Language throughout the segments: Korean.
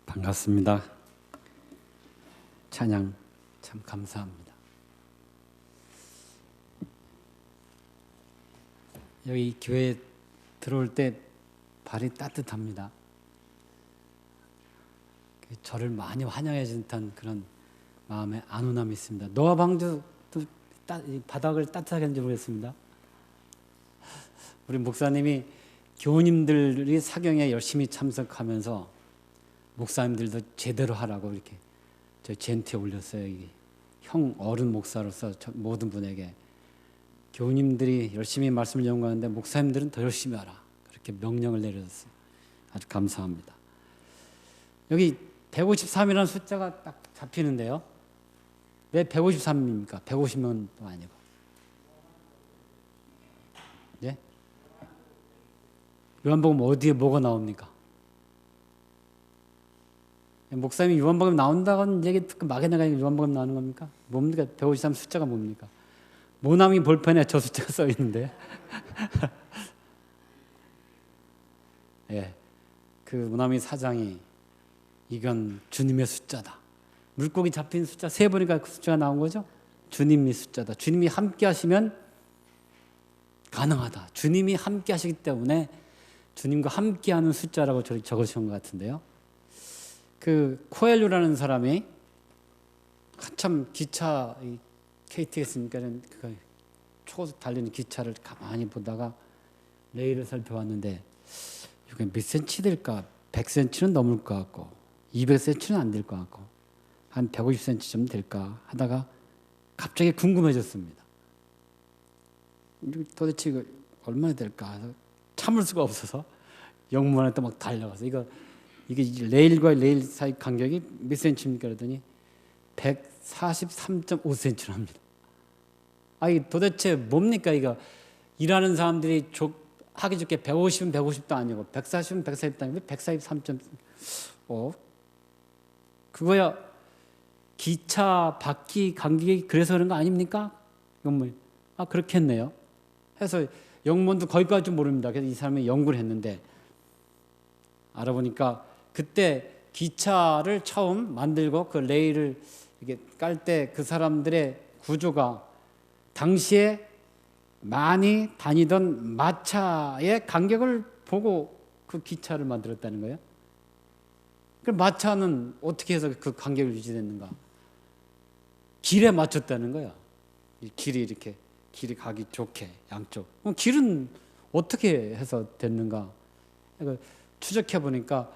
반갑습니다. 찬양 참 감사합니다. 여기 교회 들어올 때 발이 따뜻합니다. 저를 많이 환영해 준 듯한 그런 마음의 안온함이 있습니다. 노아 방주도 바닥을 따뜻하게 했는지 모르겠습니다. 우리 목사님이 교우님들이 사경에 열심히 참석하면서 목사님들도 제대로 하라고 이렇게 저희 젠트에 올렸어요. 형 어른 목사로서 모든 분에게 교우님들이 열심히 말씀을 연구하는데 목사님들은 더 열심히 하라, 그렇게 명령을 내려줬어요. 아주 감사합니다. 여기 153이라는 숫자가 딱 잡히는데요. 왜 153입니까? 150명도 아니고. 예? 요한복음 어디에 뭐가 나옵니까? 목사님이 요한복음 나온다고는 얘기 듣고 막연하게 요한복음 나오는 겁니까? 뭡니까? 153 숫자가 뭡니까? 모나미 볼펜에 저 숫자가 써 있는데. 예, 그 모나미 사장이 이건 주님의 숫자다. 물고기 잡힌 숫자 세 보니까 그 숫자가 나온 거죠. 주님이 숫자다. 주님이 함께 하시면 가능하다. 주님이 함께 하시기 때문에 주님과 함께하는 숫자라고 적으신 것 같은데요. 그 코엘류라는 사람이 한참 기차 KTX니까는 그 초고속 달리는 기차를 가만히 보다가 레일을 살펴봤는데 이게 몇 센치 될까? 100cm는 넘을 것 같고 200cm는 안 될 것 같고 한 150cm 좀 될까 하다가 갑자기 궁금해졌습니다. 도대체 이거 얼마나 될까 해서 참을 수가 없어서 영문한테 막 달려가서 이게 레일과 레일 사이 간격이 몇 센치입니까? 그러더니 143.5cm랍니다. 이 도대체 뭡니까? 이거 일하는 사람들이 하기 좋게 150은 150도 아니고 140은 140도 아니고 143.5. 그거야 기차 바퀴 간격이 그래서 그런 거 아닙니까? 영문. 그렇겠네요. 해서 영문도 거기까지 좀 모릅니다. 그래서 이 사람이 연구를 했는데 알아보니까 그때 기차를 처음 만들고 그 레일을 이렇게 깔 때 그 사람들의 구조가 당시에 많이 다니던 마차의 간격을 보고 그 기차를 만들었다는 거예요. 그럼 마차는 어떻게 해서 그 간격을 유지됐는가? 길에 맞췄다는 거예요. 이 길이 가기 좋게 양쪽. 그럼 길은 어떻게 해서 됐는가? 추적해 보니까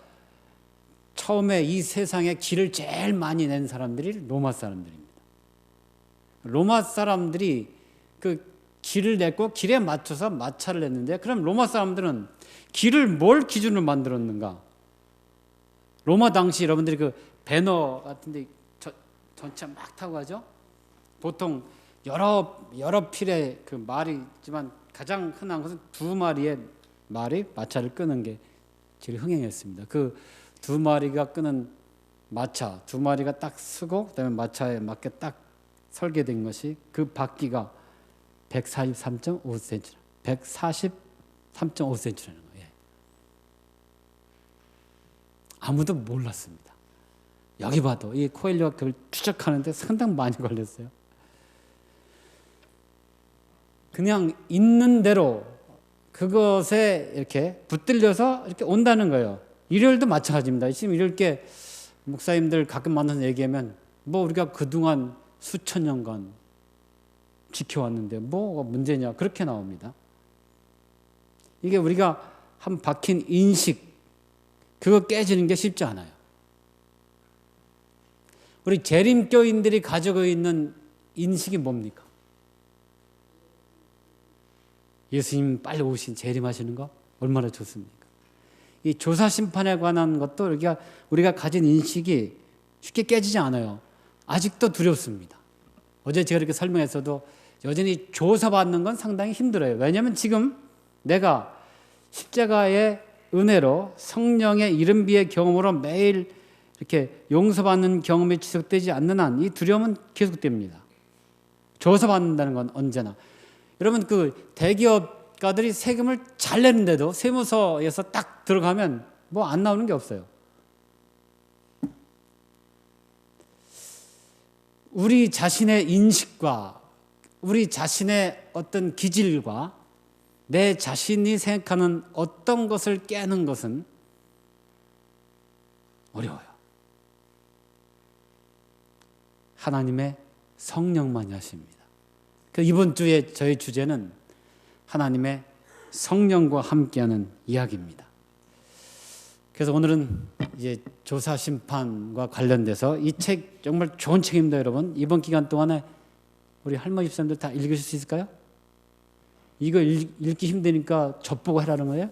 처음에 이 세상에 길을 제일 많이 낸 사람들이 로마 사람들입니다. 로마 사람들이 그 길을 냈고 길에 맞춰서 마차를 냈는데 그럼 로마 사람들은 길을 뭘 기준으로 만들었는가? 로마 당시 여러분들이 그 배너 같은데 전차 막 타고 가죠? 보통 여러 필의 그 말이 있지만 가장 흔한 것은 두 마리의 말이 마차를 끄는 게 제일 흥행했습니다. 그 두 마리가 끄는 마차, 두 마리가 딱 서고 그다음에 마차에 맞게 딱 설계된 것이 그 바퀴가 143.5cm, 143.5cm라는 거예요. 아무도 몰랐습니다. 여기 봐도 이 코엘류가 그걸 추적하는데 상당히 많이 걸렸어요. 그냥 있는 대로 그것에 이렇게 붙들려서 이렇게 온다는 거예요. 일요일도 마찬가지입니다. 지금 이렇게 목사님들 가끔 만나서 얘기하면 우리가 그동안 수천 년간 지켜왔는데 뭐가 문제냐 그렇게 나옵니다. 이게 우리가 한 박힌 인식 그거 깨지는 게 쉽지 않아요. 우리 재림교인들이 가지고 있는 인식이 뭡니까? 예수님 빨리 오신 재림하시는 거 얼마나 좋습니까? 이 조사 심판에 관한 것도 우리가 가진 인식이 쉽게 깨지지 않아요. 아직도 두렵습니다. 어제 제가 이렇게 설명했어도 여전히 조사받는 건 상당히 힘들어요. 왜냐하면 지금 내가 십자가의 은혜로 성령의 이른비의 경험으로 매일 이렇게 용서받는 경험이 지속되지 않는 한 이 두려움은 계속됩니다. 조사받는다는 건 언제나. 여러분 그 대기업가들이 세금을 잘 내는데도 세무서에서 딱 들어가면 안 나오는 게 없어요. 우리 자신의 인식과 우리 자신의 어떤 기질과 내 자신이 생각하는 어떤 것을 깨는 것은 어려워요. 하나님의 성령만이 하십니다. 이번 주에 저희 주제는 하나님의 성령과 함께하는 이야기입니다. 그래서 오늘은 이제 조사 심판과 관련돼서 이 책 정말 좋은 책입니다, 여러분. 이번 기간 동안에 우리 할머니 집사님들 다 읽으실 수 있을까요? 이거 읽기 힘드니까 젖보고 하라는 거예요?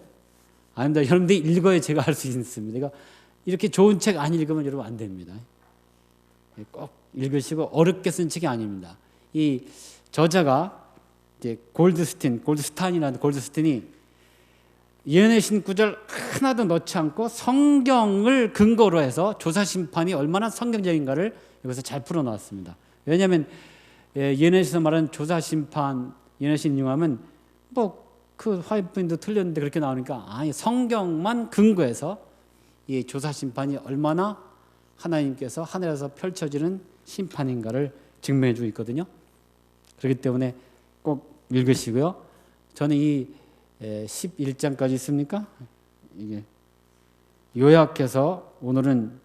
아닙니다. 여러분들이 읽어야 제가 할 수 있습니다. 그러니까 이렇게 좋은 책 안 읽으면 여러분 안 됩니다. 꼭 읽으시고, 어렵게 쓴 책이 아닙니다. 이 저자가 이제 골드스타인이 예언의 구절 하나도 넣지 않고 성경을 근거로 해서 조사 심판이 얼마나 성경적인가를 여기서 잘 풀어놨습니다. 왜냐하면 예언에서 말하는 조사 심판, 예언의 인용하면 그 화이트인도 틀렸는데 그렇게 나오니까 성경만 근거해서 이 조사 심판이 얼마나 하나님께서 하늘에서 펼쳐지는 심판인가를 증명해주고 있거든요. 그렇기 때문에 꼭 읽으시고요. 저는 이 11장까지 있습니까? 이게 요약해서 오늘은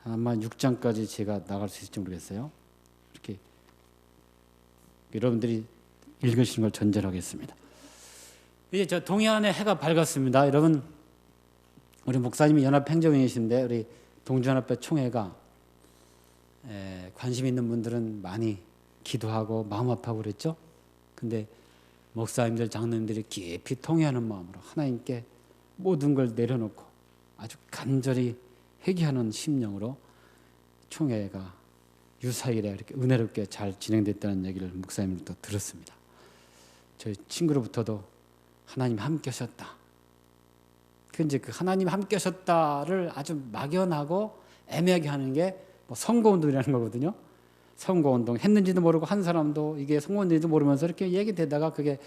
아마 6장까지 제가 나갈 수 있을지 모르겠어요. 이렇게 여러분들이 읽으시는 걸 전제하겠습니다. 이제 저 동해안에 해가 밝았습니다. 여러분, 우리 목사님이 연합행정위이신데 우리 동주연합회 총회가 관심 있는 분들은 많이 기도하고 마음 아파하고 그랬죠. 근데 목사님들, 장로님들이 깊이 통회하는 마음으로 하나님께 모든 걸 내려놓고 아주 간절히 회개하는 심령으로 총회가 유사일에 이렇게 은혜롭게 잘 진행됐다는 얘기를 목사님부터 들었습니다. 저희 친구로부터도 하나님 함께 하셨다. 그 하나님 함께 하셨다를 아주 막연하고 애매하게 하는 게 선거운동이라는 거거든요. 선거운동 했는지도 모르고 한 사람도 이게 선거운동인지도 모르면서 이렇게 얘기되다가 그게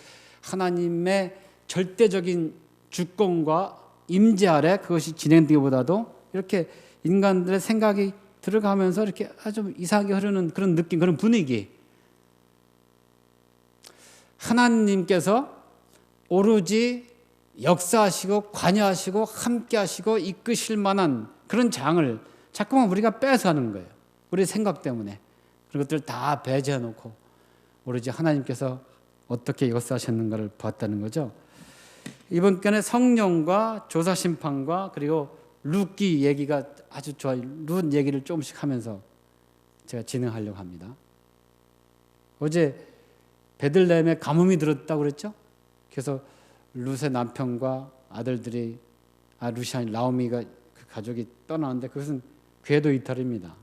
하나님의 절대적인 주권과 임재 아래 그것이 진행되기보다도 이렇게 인간들의 생각이 들어가면서 이렇게 아주 이상하게 흐르는 그런 느낌, 그런 분위기. 하나님께서 오로지 역사하시고 관여하시고 함께하시고 이끄실 만한 그런 장을 자꾸만 우리가 뺏어가는 거예요. 우리 생각 때문에. 그런 것들 다 배제해 놓고 오로지 하나님께서 어떻게 역사하셨는가를 봤다는 거죠. 이번 편에 성령과 조사심판과 그리고 룻기 얘기가 아주 좋아요. 룻 얘기를 조금씩 하면서 제가 진행하려고 합니다. 어제 베들레헴에 가뭄이 들었다고 그랬죠. 그래서 룻의 남편과 아들들이 룻이 아닌 나오미가 그 가족이 떠나는데 그것은 궤도 이탈입니다.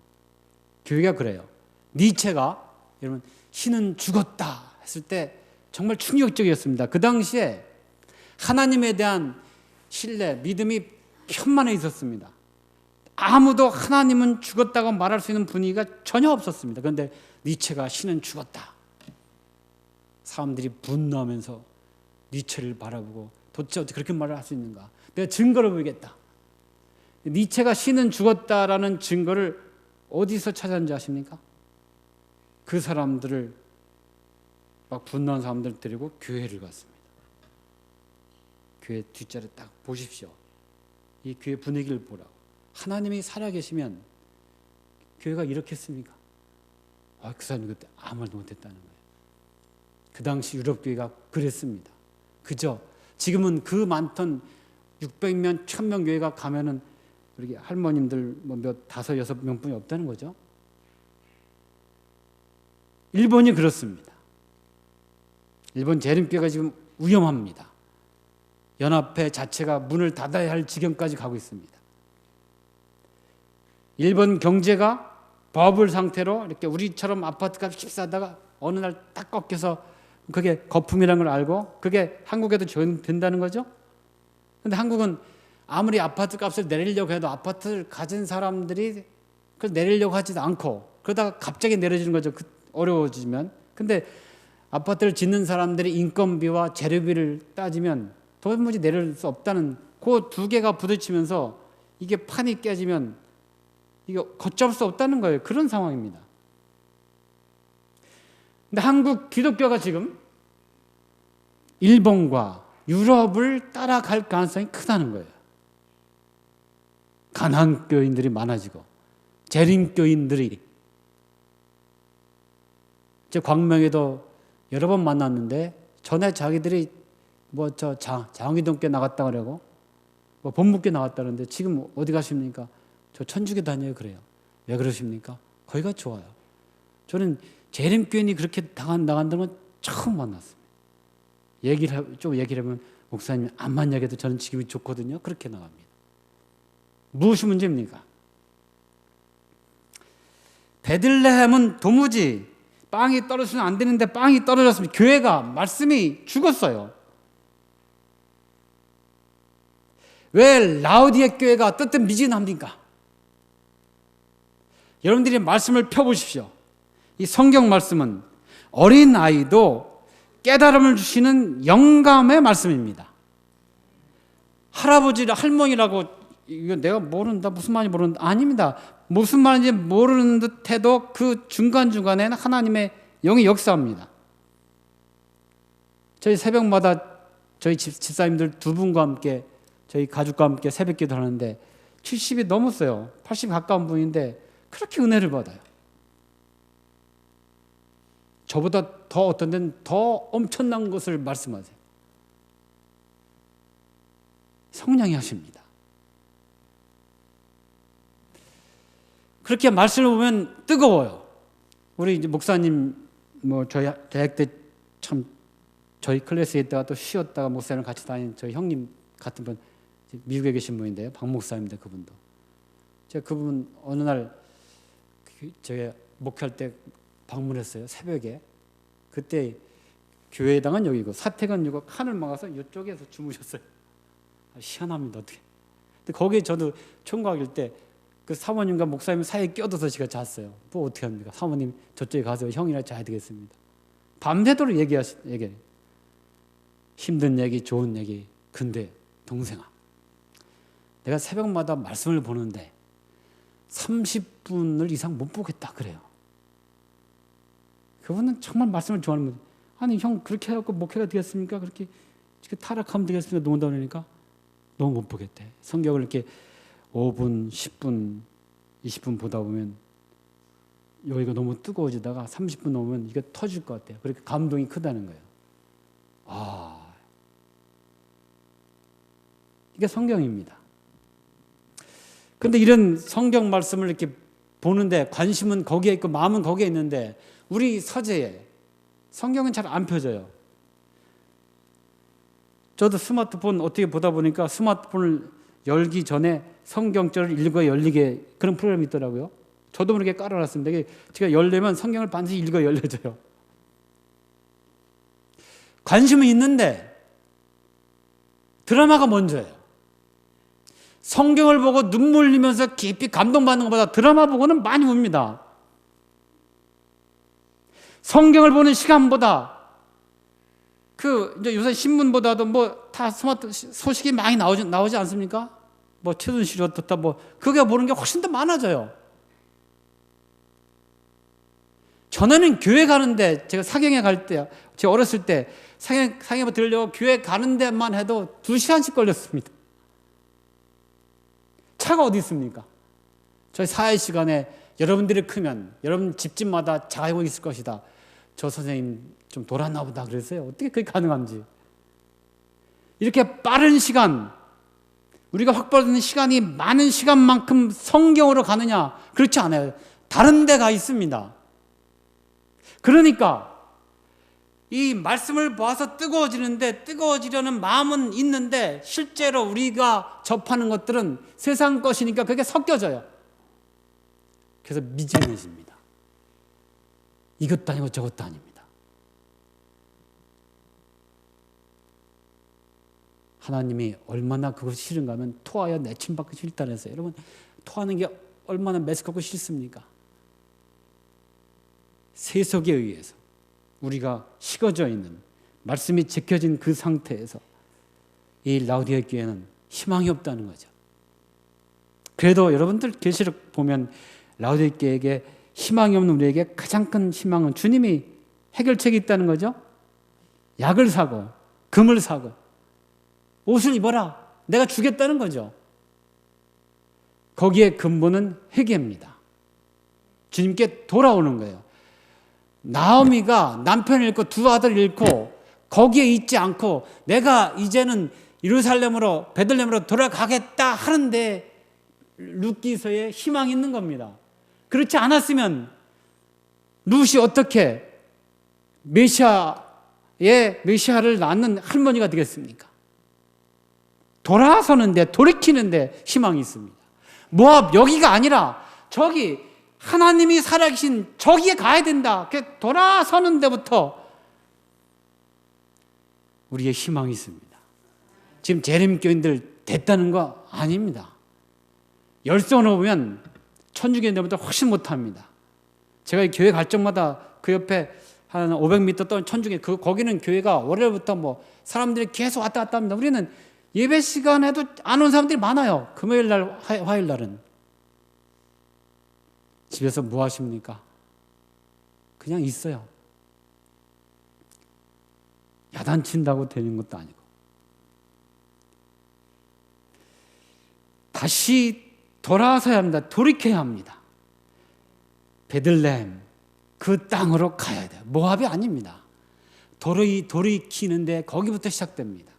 교회가 그래요. 니체가 여러분 신은 죽었다 했을 때 정말 충격적이었습니다. 그 당시에 하나님에 대한 신뢰, 믿음이 편만에 있었습니다. 아무도 하나님은 죽었다고 말할 수 있는 분위기가 전혀 없었습니다. 그런데 니체가 신은 죽었다. 사람들이 분노하면서 니체를 바라보고 도대체 어떻게 그렇게 말을 할 수 있는가? 내가 증거를 보이겠다. 니체가 신은 죽었다라는 증거를 어디서 찾았는지 아십니까? 그 사람들을 막 분노한 사람들 데리고 교회를 갔습니다. 교회 뒷자리 딱 보십시오. 이 교회 분위기를 보라고. 하나님이 살아계시면 교회가 이렇겠습니까? 그 사람이 그때 아무 말도 못했다는 거예요. 그 당시 유럽 교회가 그랬습니다. 그죠? 지금은 그 많던 600명, 1000명 교회가 가면은 우리 할머님들 몇 5, 6명뿐이 없다는 거죠. 일본이 그렇습니다. 일본 재림교회가 지금 위험합니다. 연합회 자체가 문을 닫아야 할 지경까지 가고 있습니다. 일본 경제가 버블 상태로 이렇게 우리처럼 아파트값이 깁싸다가 어느 날 딱 꺾여서 그게 거품이라는 걸 알고 그게 한국에도 된다는 거죠. 그런데 한국은 아무리 아파트 값을 내리려고 해도 아파트를 가진 사람들이 그걸 내리려고 하지도 않고 그러다가 갑자기 내려지는 거죠. 어려워지면. 근데 아파트를 짓는 사람들이 인건비와 재료비를 따지면 도무지 내릴 수 없다는 그 두 개가 부딪히면서 이게 판이 깨지면 이거 걷잡을 수 없다는 거예요. 그런 상황입니다. 근데 한국 기독교가 지금 일본과 유럽을 따라갈 가능성이 크다는 거예요. 가난교인들이 많아지고 재림교인들이, 제 광명에도 여러 번 만났는데 전에 자기들이 장의동교 나갔다 그러고 본묵교 나갔다 그러는데 지금 어디 가십니까? 저 천주교 다녀요 그래요. 왜 그러십니까? 거기가 좋아요. 저는 재림교인이 그렇게 나간다는 건 처음 만났습니다. 좀 얘기를 하면 목사님 암만 얘기해도 저는 지금이 좋거든요. 그렇게 나갑니다. 무엇이 문제입니까? 베들레헴은 도무지 빵이 떨어지면 안 되는데 빵이 떨어졌습니다. 교회가 말씀이 죽었어요. 왜 라우디에 교회가 뜨뜻미진합니까? 여러분들이 말씀을 펴보십시오. 이 성경 말씀은 어린 아이도 깨달음을 주시는 영감의 말씀입니다. 할머니라고 이거 내가 모른다, 무슨 말인지 모른다. 아닙니다. 무슨 말인지 모르는 듯해도 그 중간중간에는 하나님의 영이 역사합니다. 저희 새벽마다 저희 집사님들 두 분과 함께, 저희 가족과 함께 새벽 기도 하는데 70이 넘었어요. 80 가까운 분인데 그렇게 은혜를 받아요. 저보다 더 어떤 데는 더 엄청난 것을 말씀하세요. 성령이 하십니다. 그렇게 말씀을 보면 뜨거워요. 우리 이제 목사님 저희 대학 때 참 저희 클래스에 있다가 또 쉬었다가 목사님 같이 다닌 저희 형님 같은 분, 미국에 계신 분인데요. 박 목사입니다. 그분도. 제가 그분 어느 날 제가 목회할 때 방문했어요. 새벽에. 그때 교회당은 여기고 사택은 여기고 칸을 막아서 이쪽에서 주무셨어요. 희한합니다. 어떻게. 근데 거기에 저도 총각일 때 그 사모님과 목사님 사이에 껴들어서 제가 잤어요. 뭐 어떻게 합니까? 사모님 저쪽에 가서 형이랑 자야 되겠습니다. 밤새도록 얘기해요. 힘든 얘기, 좋은 얘기. 근데 동생아, 내가 새벽마다 말씀을 보는데 30분을 이상 못 보겠다 그래요. 그분은 정말 말씀을 좋아하는 분. 아니 형 그렇게 해갖고 목회가 되겠습니까? 그렇게 타락하면 되겠습니까? 농담 하니까 너무 못 보겠대. 성경을 이렇게 5분, 10분, 20분 보다 보면 여기가 너무 뜨거워지다가 30분 넘으면 이게 터질 것 같아요. 그렇게 감동이 크다는 거예요. 이게 성경입니다. 그런데 이런 성경 말씀을 이렇게 보는데 관심은 거기에 있고 마음은 거기에 있는데 우리 서재에 성경은 잘 안 펴져요. 저도 스마트폰 어떻게 보다 보니까 스마트폰을 열기 전에 성경절을 읽어 열리게 그런 프로그램이 있더라고요. 저도 모르게 깔아놨습니다. 제가 열려면 성경을 반드시 읽어 열려져요. 관심은 있는데 드라마가 먼저예요. 성경을 보고 눈물 흘리면서 깊이 감동받는 것보다 드라마 보고는 많이 웁니다. 성경을 보는 시간보다 이제 요새 신문보다도 다 스마트 소식이 많이 나오지 않습니까? 최순실이 어떻다 그게 보는 게 훨씬 더 많아져요. 전에는 교회 가는데 제가 사경에 갈 때, 제가 어렸을 때 사경에 들려고 교회 가는 데만 해도 2시간씩 걸렸습니다. 차가 어디 있습니까? 저희 사회 시간에 여러분들이 크면 여러분 집집마다 자고 있을 것이다. 저 선생님 좀 돌았나 보다 그랬어요. 어떻게 그게 가능한지. 이렇게 빠른 시간, 우리가 확보하는 시간이 많은 시간만큼 성경으로 가느냐? 그렇지 않아요. 다른 데가 있습니다. 그러니까 이 말씀을 보아서 뜨거워지려는 마음은 있는데 실제로 우리가 접하는 것들은 세상 것이니까 그게 섞여져요. 그래서 미지근해집니다. 이것도 아니고 저것도 아닙니다. 하나님이 얼마나 그것이 싫은가 하면 토하여 내침받기 싫다는 했어요. 여러분 토하는 게 얼마나 메스껍고 싫습니까? 세속에 의해서 우리가 식어져 있는 말씀이 지켜진 그 상태에서 이 라우디에 교회는 희망이 없다는 거죠. 그래도 여러분들 계시록 보면 라우디에 교회에게 희망이 없는 우리에게 가장 큰 희망은 주님이 해결책이 있다는 거죠. 약을 사고 금을 사고 옷을 입어라. 내가 주겠다는 거죠. 거기에 근본은 회개입니다. 주님께 돌아오는 거예요. 나오미가 남편을 잃고 두 아들을 잃고 거기에 있지 않고 내가 이제는 예루살렘으로 베들레헴으로 돌아가겠다 하는데 룻기서에 희망이 있는 겁니다. 그렇지 않았으면 룻이 어떻게 메시아를 낳는 할머니가 되겠습니까? 돌아서는데 돌이키는데 희망이 있습니다. 모압 여기가 아니라 저기 하나님이 살아계신 저기에 가야 된다. 돌아서는 데부터 우리의 희망이 있습니다. 지금 재림교인들 됐다는 거 아닙니다. 열성을 보면 천주교인들보다 훨씬 못합니다. 제가 교회 갈 적마다 그 옆에 한 500m 떠는 천주교 거기는 교회가 월요일부터 뭐 사람들이 계속 왔다 갔다 합니다. 우리는 예배 시간에도 안 온 사람들이 많아요. 금요일 날, 화요일 날은. 집에서 뭐 하십니까? 그냥 있어요. 야단친다고 되는 것도 아니고. 다시 돌아서야 합니다. 돌이켜야 합니다. 베들레헴 그 땅으로 가야 돼요. 모압이 아닙니다. 돌이키는데 거기부터 시작됩니다.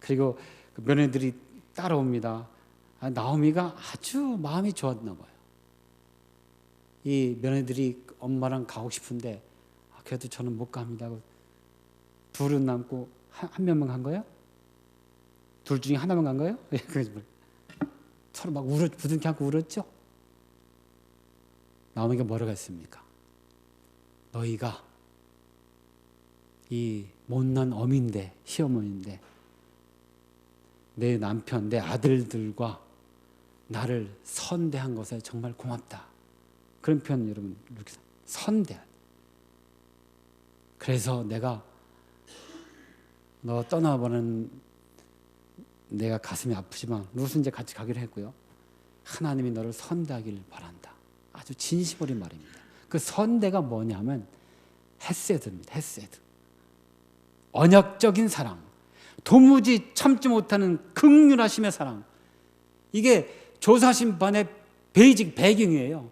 그리고 그 며느리들이 따라옵니다. 나오미가 아주 마음이 좋았나 봐요. 이 며느리들이 엄마랑 가고 싶은데 그래도 저는 못 갑니다. 둘은 남고 한 명만 간 거예요? 둘 중에 하나만 간 거예요? 서로 막 부둥켜 안고 울었죠? 나오미가 뭐라고 했습니까? 너희가 이 못난 어미인데 시어머니인데 내 남편 내 아들들과 나를 선대한 것에 정말 고맙다. 그런 표현 여러분 이렇게 선대한. 그래서 내가 너 떠나보는 내가 가슴이 아프지만 룻은 이제 같이 가기로 했고요. 하나님이 너를 선대하기를 바란다. 아주 진심 어린 말입니다. 그 선대가 뭐냐면 헤세드입니다. 헤세드. 언약적인 사랑. 도무지 참지 못하는 긍휼하심의 사랑. 이게 조사심판의 베이직 배경이에요.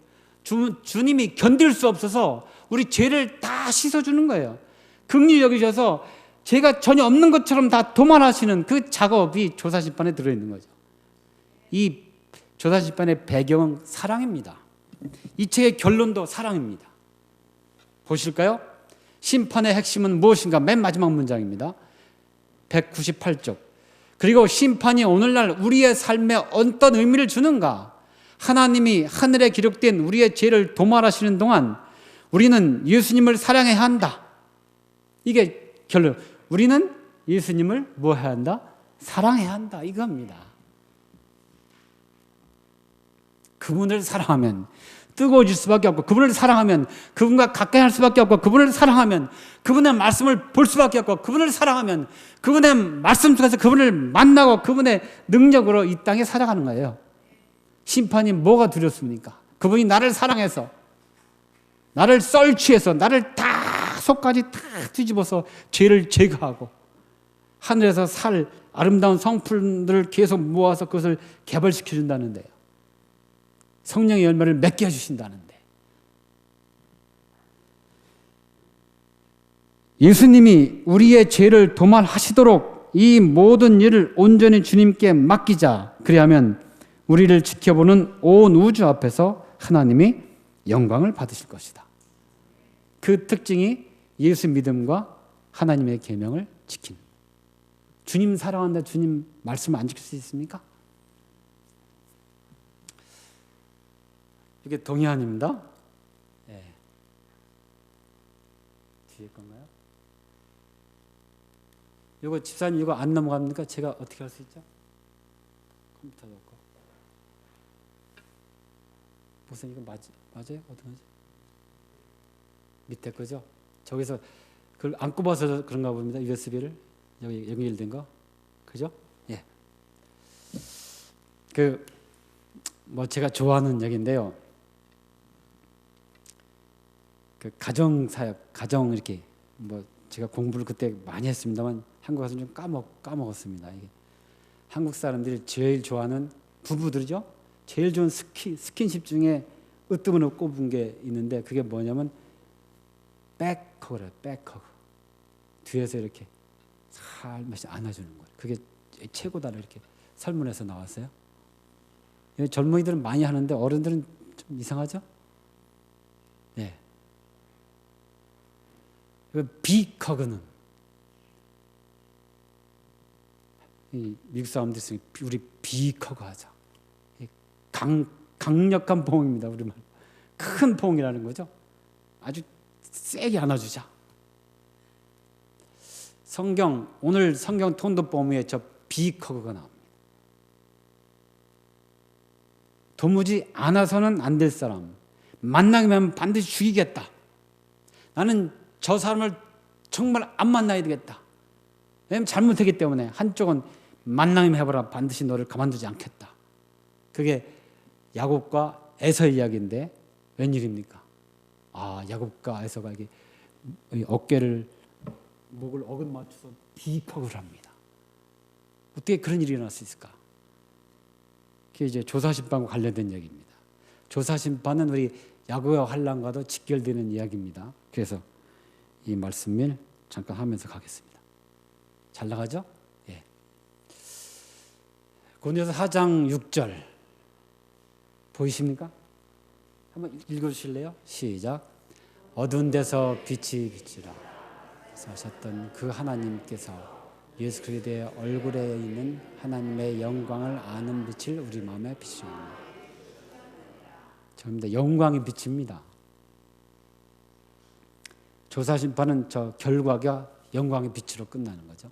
주님이 견딜 수 없어서 우리 죄를 다 씻어주는 거예요. 긍휼히 여기셔서 죄가 전혀 없는 것처럼 다 도말하시는 그 작업이 조사심판에 들어있는 거죠. 이 조사심판의 배경은 사랑입니다. 이 책의 결론도 사랑입니다. 보실까요? 심판의 핵심은 무엇인가? 맨 마지막 문장입니다. 198쪽. 그리고 심판이 오늘날 우리의 삶에 어떤 의미를 주는가? 하나님이 하늘에 기록된 우리의 죄를 도말하시는 동안 우리는 예수님을 사랑해야 한다. 이게 결론. 우리는 예수님을 뭐 해야 한다? 사랑해야 한다. 이겁니다. 그분을 사랑하면 뜨거워질 수밖에 없고, 그분을 사랑하면 그분과 가까이 할 수밖에 없고, 그분을 사랑하면 그분의 말씀을 볼 수밖에 없고, 그분을 사랑하면 그분의 말씀 속에서 그분을 만나고 그분의 능력으로 이 땅에 살아가는 거예요. 심판이 뭐가 두렵습니까? 그분이 나를 사랑해서, 나를 썰취해서, 나를 다 속까지 다 뒤집어서 죄를 제거하고 하늘에서 살 아름다운 성품들을 계속 모아서 그것을 개발시켜 준다는데요. 성령의 열매를 맺게 해주신다는데, 예수님이 우리의 죄를 도말하시도록 이 모든 일을 온전히 주님께 맡기자. 그리하면 우리를 지켜보는 온 우주 앞에서 하나님이 영광을 받으실 것이다. 그 특징이 예수 믿음과 하나님의 계명을 지키는. 주님 사랑한다, 주님 말씀 안 지킬 수 있습니까? 이게 동의안입니다. 네. 뒤에 건가요? 이거 집사님 이거 안 넘어갑니까? 제가 어떻게 할 수 있죠? 컴퓨터도 없고. 무슨 이거 맞아요? 어떤 거지? 밑에 거죠? 저기서 그걸 안 꼽아서 그런가 봅니다. USB를 여기 연결된 거, 그죠? 예. 뭐 제가 좋아하는 얘기인데요. 그 가정 사역, 가정 이렇게 뭐 제가 공부를 그때 많이 했습니다만 한국 와서 좀 까먹었습니다. 이게 한국 사람들이 제일 좋아하는 부부들이죠. 제일 좋은 스킨십 중에 으뜸으로 꼽은 게 있는데 그게 뭐냐면 백허그래요. 백허그. 뒤에서 이렇게 살며시 안아주는 거예요. 그게 최고다 이렇게 설문에서 나왔어요. 젊은이들은 많이 하는데 어른들은 좀 이상하죠? 네. 비커그는 미국 사람들이 쓰니 우리 비커그 하자. 강력한 포옹입니다. 우리말 큰 포옹이라는 거죠. 아주 세게 안아주자. 오늘 성경 톤도 범위에 저 비커그가 나옵니다. 도무지 안아서는 안 될 사람, 만나기만 하면 반드시 죽이겠다. 나는 저 사람을 정말 안 만나야 되겠다. 왜냐하면 잘못했기 때문에 한쪽은 만나기만 해봐라 반드시 너를 가만두지 않겠다. 그게 야곱과 에서의 이야기인데 웬일입니까? 야곱과 에서가 이게 어깨를 목을 어긋맞춰서 비커그를 합니다. 어떻게 그런 일이 일어날 수 있을까? 그게 이제 조사심판과 관련된 얘기입니다. 조사심판은 우리 야곱의 환난과도 직결되는 이야기입니다. 그래서 이 말씀을 잠깐 하면서 가겠습니다. 잘 나가죠? 예. 고린도서 4장 6절 보이십니까? 한번 읽어주실래요? 시작. 어두운 데서 빛이 비치라 하셨던 그 하나님께서 예수 그리스도의 얼굴에 있는 하나님의 영광을 아는 빛을 우리 마음에 비추옵니다. 저입니다. 영광이 비칩니다. 조사심판은 저 결과가 영광의 빛으로 끝나는 거죠.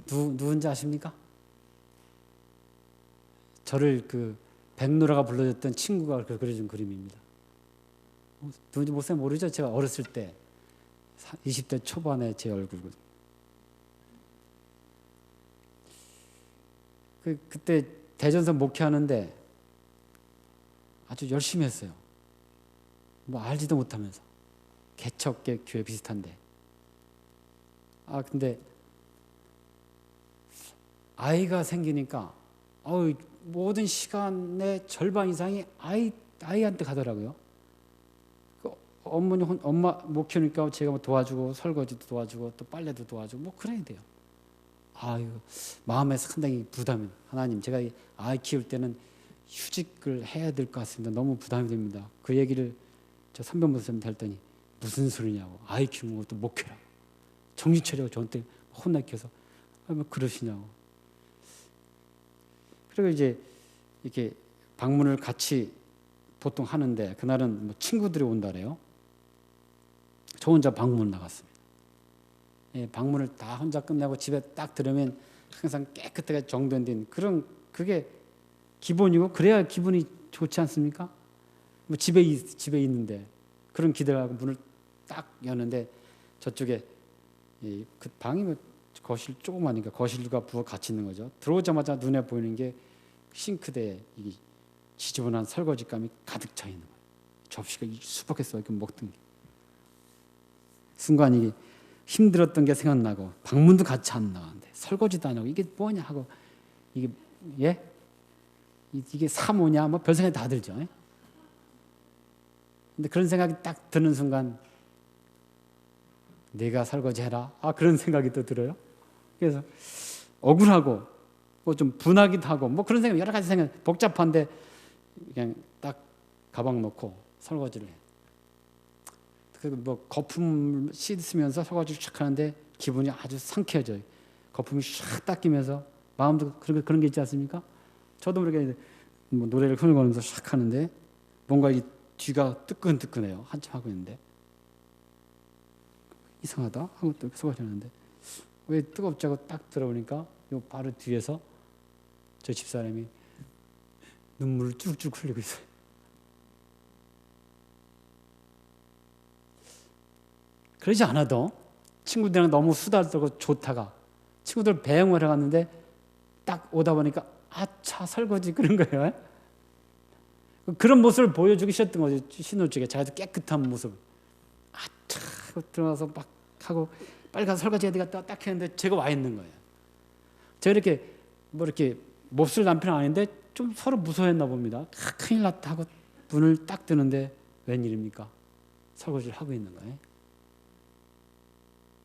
누군지 아십니까? 저를 그 백누라가 불러줬던 친구가 그려준 그림입니다. 누군지 모르죠? 제가 어렸을 때 20대 초반에 제 얼굴. 그때 대전서 목회하는데 아주 열심히 했어요. 뭐 알지도 못하면서 개척계 교회 비슷한데. 근데 아이가 생기니까 모든 시간의 절반 이상이 아이한테 가더라고요. 엄마 못 키우니까 제가 뭐 도와주고 설거지도 도와주고 또 빨래도 도와주고 뭐 그래야 돼요. 마음에 상당히 부담이. 하나님, 제가 아이 키울 때는 휴직을 해야 될 것 같습니다. 너무 부담이 됩니다. 그 얘기를 저 선배님 선생님한테 했더니 무슨 소리냐고. 아이 키우는 것도 목회라고. 정신 차리고 저한테 혼나켜서 뭐 그러시냐고. 그리고 이제 이렇게 방문을 같이 보통 하는데 그날은 뭐 친구들이 온다래요. 저 혼자 방문 나갔습니다. 방문을 다 혼자 끝내고 집에 딱 들으면 항상 깨끗하게 정돈된 그게 기본이고 그래야 기분이 좋지 않습니까? 뭐 집에 있는데 그런 기대를 하고 문을 딱 여는데 저쪽에 그 방이 뭐 거실 조그마니까 거실과 부엌 같이 있는 거죠. 들어오자마자 눈에 보이는 게 싱크대에 이 지저분한 설거지감이 가득 차 있는 거예요. 접시가 수북했어 이렇게 먹던 게. 순간 이게 힘들었던 게 생각나고 방문도 같이 안 나가는데 설거지도 안 하고 이게 뭐냐 하고 이게 사모냐 뭐 별 생각이 다 들죠. 근데 그런 생각이 딱 드는 순간 내가 설거지 해라. 그런 생각이 또 들어요. 그래서 억울하고 뭐 좀 분하기도 하고 뭐 그런 생각 여러 가지 생각 복잡한데 그냥 딱 가방 놓고 설거지를 해. 그리고 뭐 거품 씻으면서 설거지를 쫙 하는데 기분이 아주 상쾌해져요. 거품이 샥 닦이면서 마음도 그런 게 있지 않습니까? 저도 모르게 뭐 노래를 흐르면서 샥 하는데 뭔가 이 뒤가 뜨끈뜨끈해요. 한참 하고 있는데 이상하다 하고 또 설거지 하는데 왜 뜨겁지 하고 딱 들어보니까 요 바로 뒤에서 저 집사람이 눈물을 쭉쭉 흘리고 있어요. 그러지 않아도 친구들이랑 너무 수다 떨고 좋다가 친구들 배영을 해갔는데 딱 오다 보니까 아차 설거지 그런 거예요. 그런 모습을 보여주기 싫었던 거죠. 신혼쪽에 자기도 깨끗한 모습. 아차 하고 들어가서 막 하고 빨리 가서 설거지 해야 되겠다 딱 했는데 제가 와 있는 거예요. 제가 이렇게 뭐 이렇게 몹쓸 남편은 아닌데 좀 서로 무서워했나 봅니다. 큰일 났다 하고 문을 딱 뜨는데 웬일입니까? 설거지를 하고 있는 거예요.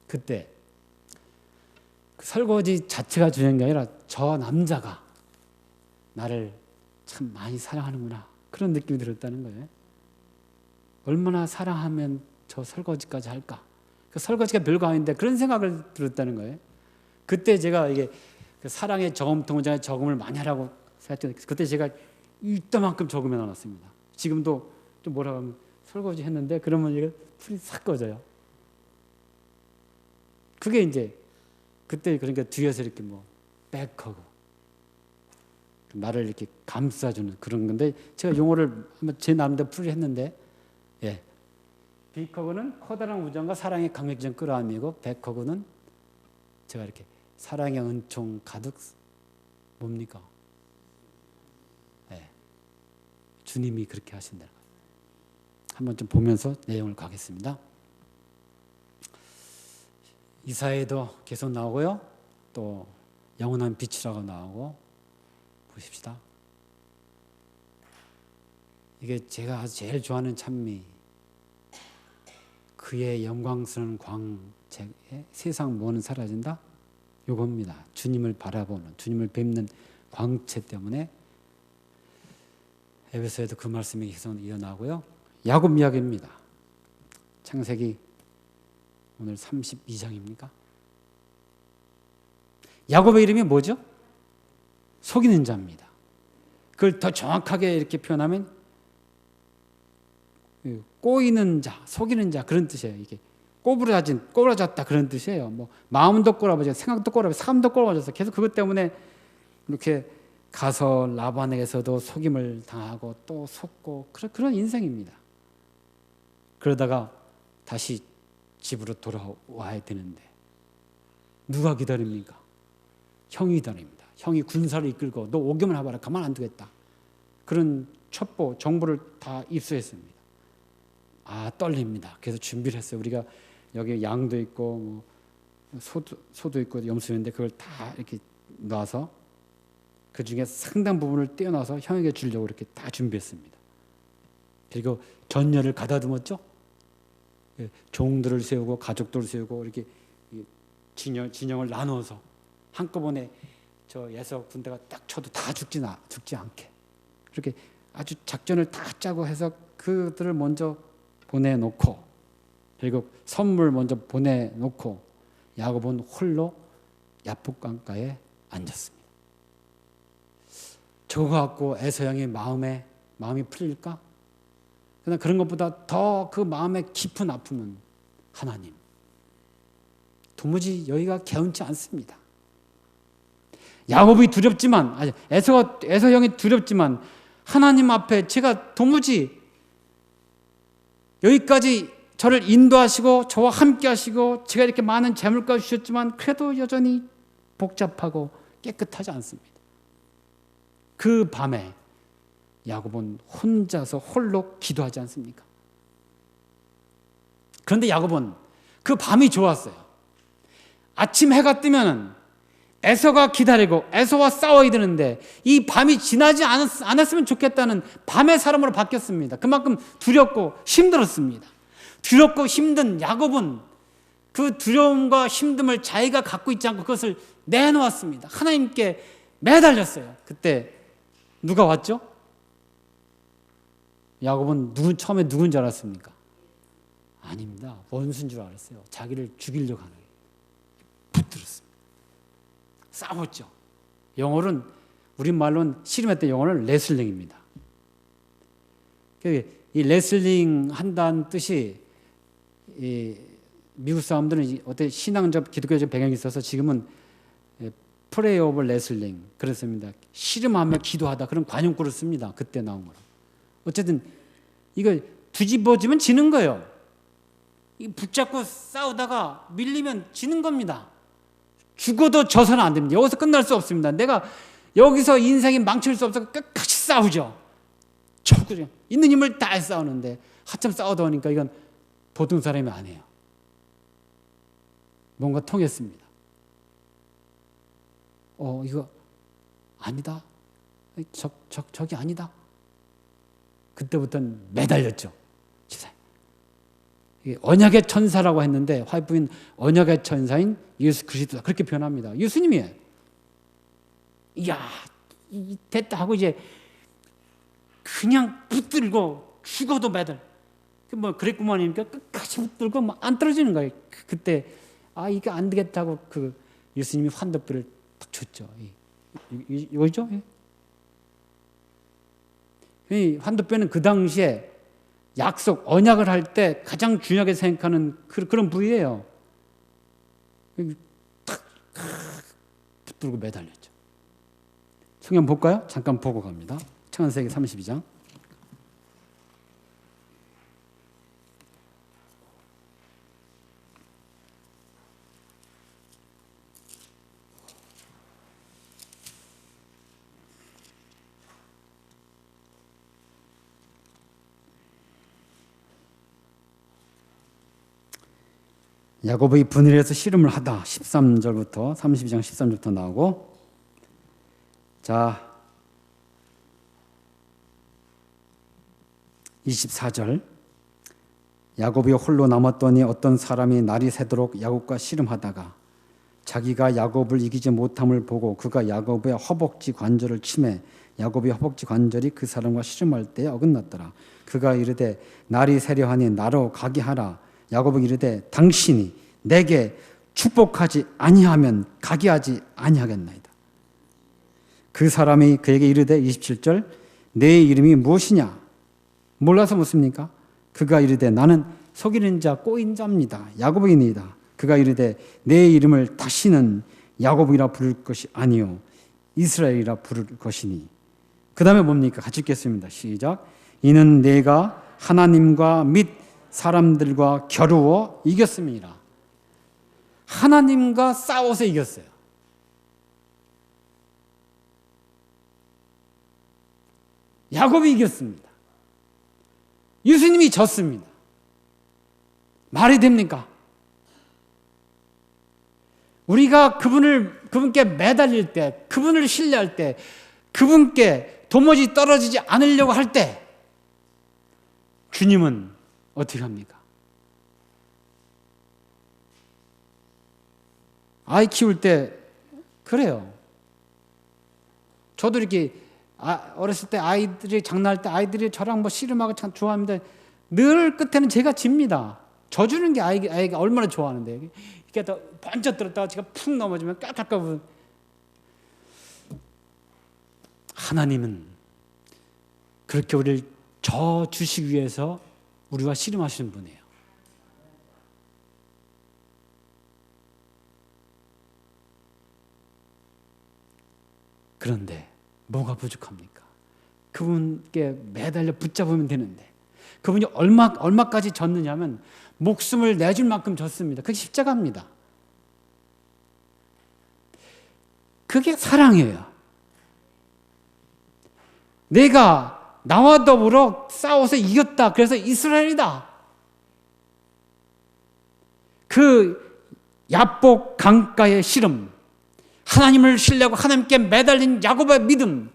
그때 그 설거지 자체가 중요한 게 아니라 저 남자가 나를 참 많이 사랑하는구나 그런 느낌이 들었다는 거예요. 얼마나 사랑하면 저 설거지까지 할까? 그 설거지가 별거 아닌데 그런 생각을 들었다는 거예요. 그때 제가 이게 그 사랑의 저금통장에 저금을 많이 하라고 생각했는데 그때 제가 이따만큼 저금해 놨습니다. 지금도 좀 뭐라고 하면 설거지 했는데 그러면 이게 풀이 싹 꺼져요. 그게 이제 그때 그러니까 뒤에서 이렇게 뭐 백허그 나를 이렇게 감싸주는 그런 건데 제가 용어를 한번 제 나름대로 풀이 했는데 예. 빅허그는 커다란 우정과 사랑의 강력한 끌어안미고 백허그는 제가 이렇게 사랑의 은총 가득 뭡니까? 예. 주님이 그렇게 하신다는 거예요. 한번 좀 보면서 내용을 가겠습니다. 이사야도 계속 나오고요. 또 영원한 빛이라고 나오고 보십시다. 이게 제가 제일 좋아하는 찬미 그의 영광스러운 광채에 세상 모든 사라진다. 요겁니다. 주님을 바라보는 주님을 뵙는 광채 때문에 에베소에도 그 말씀이 계속 이어나고요. 야곱 이야기입니다. 창세기 오늘 32장입니까? 야곱의 이름이 뭐죠? 속이는 자입니다. 그걸 더 정확하게 이렇게 표현하면 꼬이는 자, 속이는 자 그런 뜻이에요. 이게 꼬부라졌다 그런 뜻이에요. 뭐 마음도 꼬라버져, 생각도 꼬라버져, 삶도 꼬라버져서 계속 그것 때문에 이렇게 가서 라반에게서도 속임을 당하고 또 속고 그런 인생입니다. 그러다가 다시 집으로 돌아와야 되는데 누가 기다립니까? 형이 기다립니다. 형이 군사를 이끌고 너 오기만 해봐라 가만 안 두겠다. 그런 첩보 정보를 다 입수했습니다. 아 떨립니다. 그래서 준비를 했어요. 우리가 여기 양도 있고 뭐 소도 있고 염소인데 그걸 다 이렇게 놔서 그 중에 상당 부분을 떼어놔서 형에게 주려고 이렇게 다 준비했습니다. 그리고 전열을 가다듬었죠. 종들을 세우고 가족들을 세우고 이렇게 진영을 나누어서 한꺼번에 저 예서 군대가 딱 쳐도 다 죽지 않게 그렇게 아주 작전을 다 짜고 해서 그들을 먼저 보내놓고 그리고 선물 먼저 보내놓고 야곱은 홀로 야복강가에 앉았습니다. 저거 갖고 에서 형의 마음이 풀릴까? 그러나 그런 것보다 더 그 마음의 깊은 아픔은 하나님. 도무지 여기가 개운치 않습니다. 야곱이 두렵지만 에서 형이 두렵지만 하나님 앞에 제가 도무지 여기까지 저를 인도하시고 저와 함께 하시고 제가 이렇게 많은 재물까지 주셨지만 그래도 여전히 복잡하고 깨끗하지 않습니다. 그 밤에 야곱은 혼자서 홀로 기도하지 않습니까? 그런데 야곱은 그 밤이 좋았어요. 아침 해가 뜨면 에서가 기다리고 에서와 싸워야 되는데 이 밤이 지나지 않았으면 좋겠다는 밤의 사람으로 바뀌었습니다. 그만큼 두렵고 힘들었습니다. 두렵고 힘든 야곱은 그 두려움과 힘듦을 자기가 갖고 있지 않고 그것을 내놓았습니다. 하나님께 매달렸어요. 그때 누가 왔죠? 야곱은 처음에 누군 줄 알았습니까? 아닙니다. 원수인 줄 알았어요. 자기를 죽이려고 하는 거예요. 붙들었습니다. 싸웠죠. 영어로는 우리말로는 씨름했던 영어는 레슬링입니다. 이 레슬링 한다는 뜻이 미국 사람들은 어떤 신앙적 기독교적 배경이 있어서 지금은 프레이 오브 레슬링 그랬습니다. 씨름하며 기도하다 그런 관용구를 씁니다. 그때 나온 거라. 어쨌든 이거 뒤집어지면 지는 거예요. 붙잡고 싸우다가 밀리면 지는 겁니다. 죽어도 져서는 안 됩니다. 여기서 끝날 수 없습니다. 내가 여기서 인생이 망칠 수 없어서 끝까지 싸우죠. 적극적으로 있는 힘을 다해 싸우는데 한참 싸우다 보니까 이건 보통 사람이 아니에요. 뭔가 통했습니다. 이거 아니다. 적이 아니다. 그때부터는 매달렸죠. 언약의 천사라고 했는데 화이프인 언약의 천사인 예수 그리스도다. 그렇게 표현합니다. 예수님이에요. 이야, 됐다 하고 이제 그냥 붙들고 죽어도 매달. 뭐 그랬구만이니까 끝까지 붙들고 뭐 안 떨어지는 거예요. 그때 이게 안 되겠다고 그 예수님이 환도뼈를 딱 줬죠. 이거죠? 이 환도뼈는 그 당시에 약속, 언약을 할 때 가장 중요하게 생각하는 그런 부위예요. 탁 붙들고 매달렸죠. 성경 볼까요? 잠깐 보고 갑니다. 창세기 32장. 야곱의 분일에서 씨름을 하다 13절부터 32장 13절부터 나오고, 자 24절 야곱이 홀로 남았더니 어떤 사람이 날이 새도록 야곱과 씨름하다가 자기가 야곱을 이기지 못함을 보고 그가 야곱의 허벅지 관절을 치매 야곱의 허벅지 관절이 그 사람과 씨름할 때에 어긋났더라. 그가 이르되 날이 새려하니 나로 가게 하라. 야곱이 이르되 당신이 내게 축복하지 아니하면 가게 하지 아니하겠나이다. 그 사람이 그에게 이르되 27절 내 이름이 무엇이냐? 몰라서 묻습니까? 그가 이르되 나는 속이는 자 꼬인 자입니다. 야곱이니이다. 그가 이르되 내 이름을 다시는 야곱이라 부를 것이 아니요 이스라엘이라 부를 것이니. 그 다음에 뭡니까? 같이 읽겠습니다. 시작. 이는 내가 하나님과 및 사람들과 겨루어 이겼음이라. 하나님과 싸워서 이겼어요. 야곱이 이겼습니다. 예수님이 졌습니다. 말이 됩니까? 우리가 그분께 매달릴 때, 그분을 신뢰할 때, 그분께 도무지 떨어지지 않으려고 할 때, 주님은 어떻게 합니까? 아이 키울 때 그래요. 저도 이렇게 어렸을 때 아이들이 장난할 때 아이들이 저랑 뭐 씨름하고 참 좋아하는데 늘 끝에는 제가 집니다. 져주는 게 아이가 얼마나 좋아하는데 이렇게 또 번쩍 들었다가 제가 푹 넘어지면 깍깍깍. 하나님은 그렇게 우리를 져 주시기 위해서 우리와 씨름하시는 분이에요. 그런데 뭐가 부족합니까? 그분께 매달려 붙잡으면 되는데 그분이 얼마까지 졌느냐면 목숨을 내줄 만큼 졌습니다. 그게 십자가입니다. 그게 사랑이에요. 내가 나와 더불어 싸워서 이겼다. 그래서 이스라엘이다. 그 야복 강가의 씨름, 하나님을 신뢰하고 하나님께 매달린 야곱의 믿음,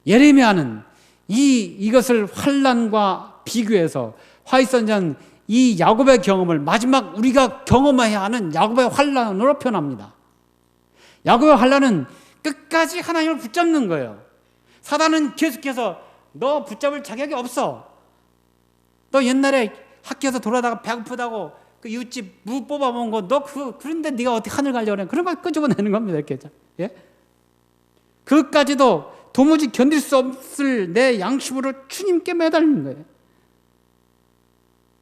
예레미야는 이것을 환난과 비교해서 화이선자는 이 야곱의 경험을 마지막 우리가 경험해야 하는 야곱의 환난으로 표현합니다. 야곱의 환난은 끝까지 하나님을 붙잡는 거예요. 사단은 계속해서 너 붙잡을 자격이 없어. 너 옛날에 학교에서 돌아다가 배고프다고 그 이웃집 무 뽑아먹은 거 너 그런데 네가 어떻게 하늘 가려고 그래? 그런 걸 끄집어내는 겁니다. 이렇게. 예? 그것까지도 도무지 견딜 수 없을 내 양심으로 주님께 매달리는 거예요.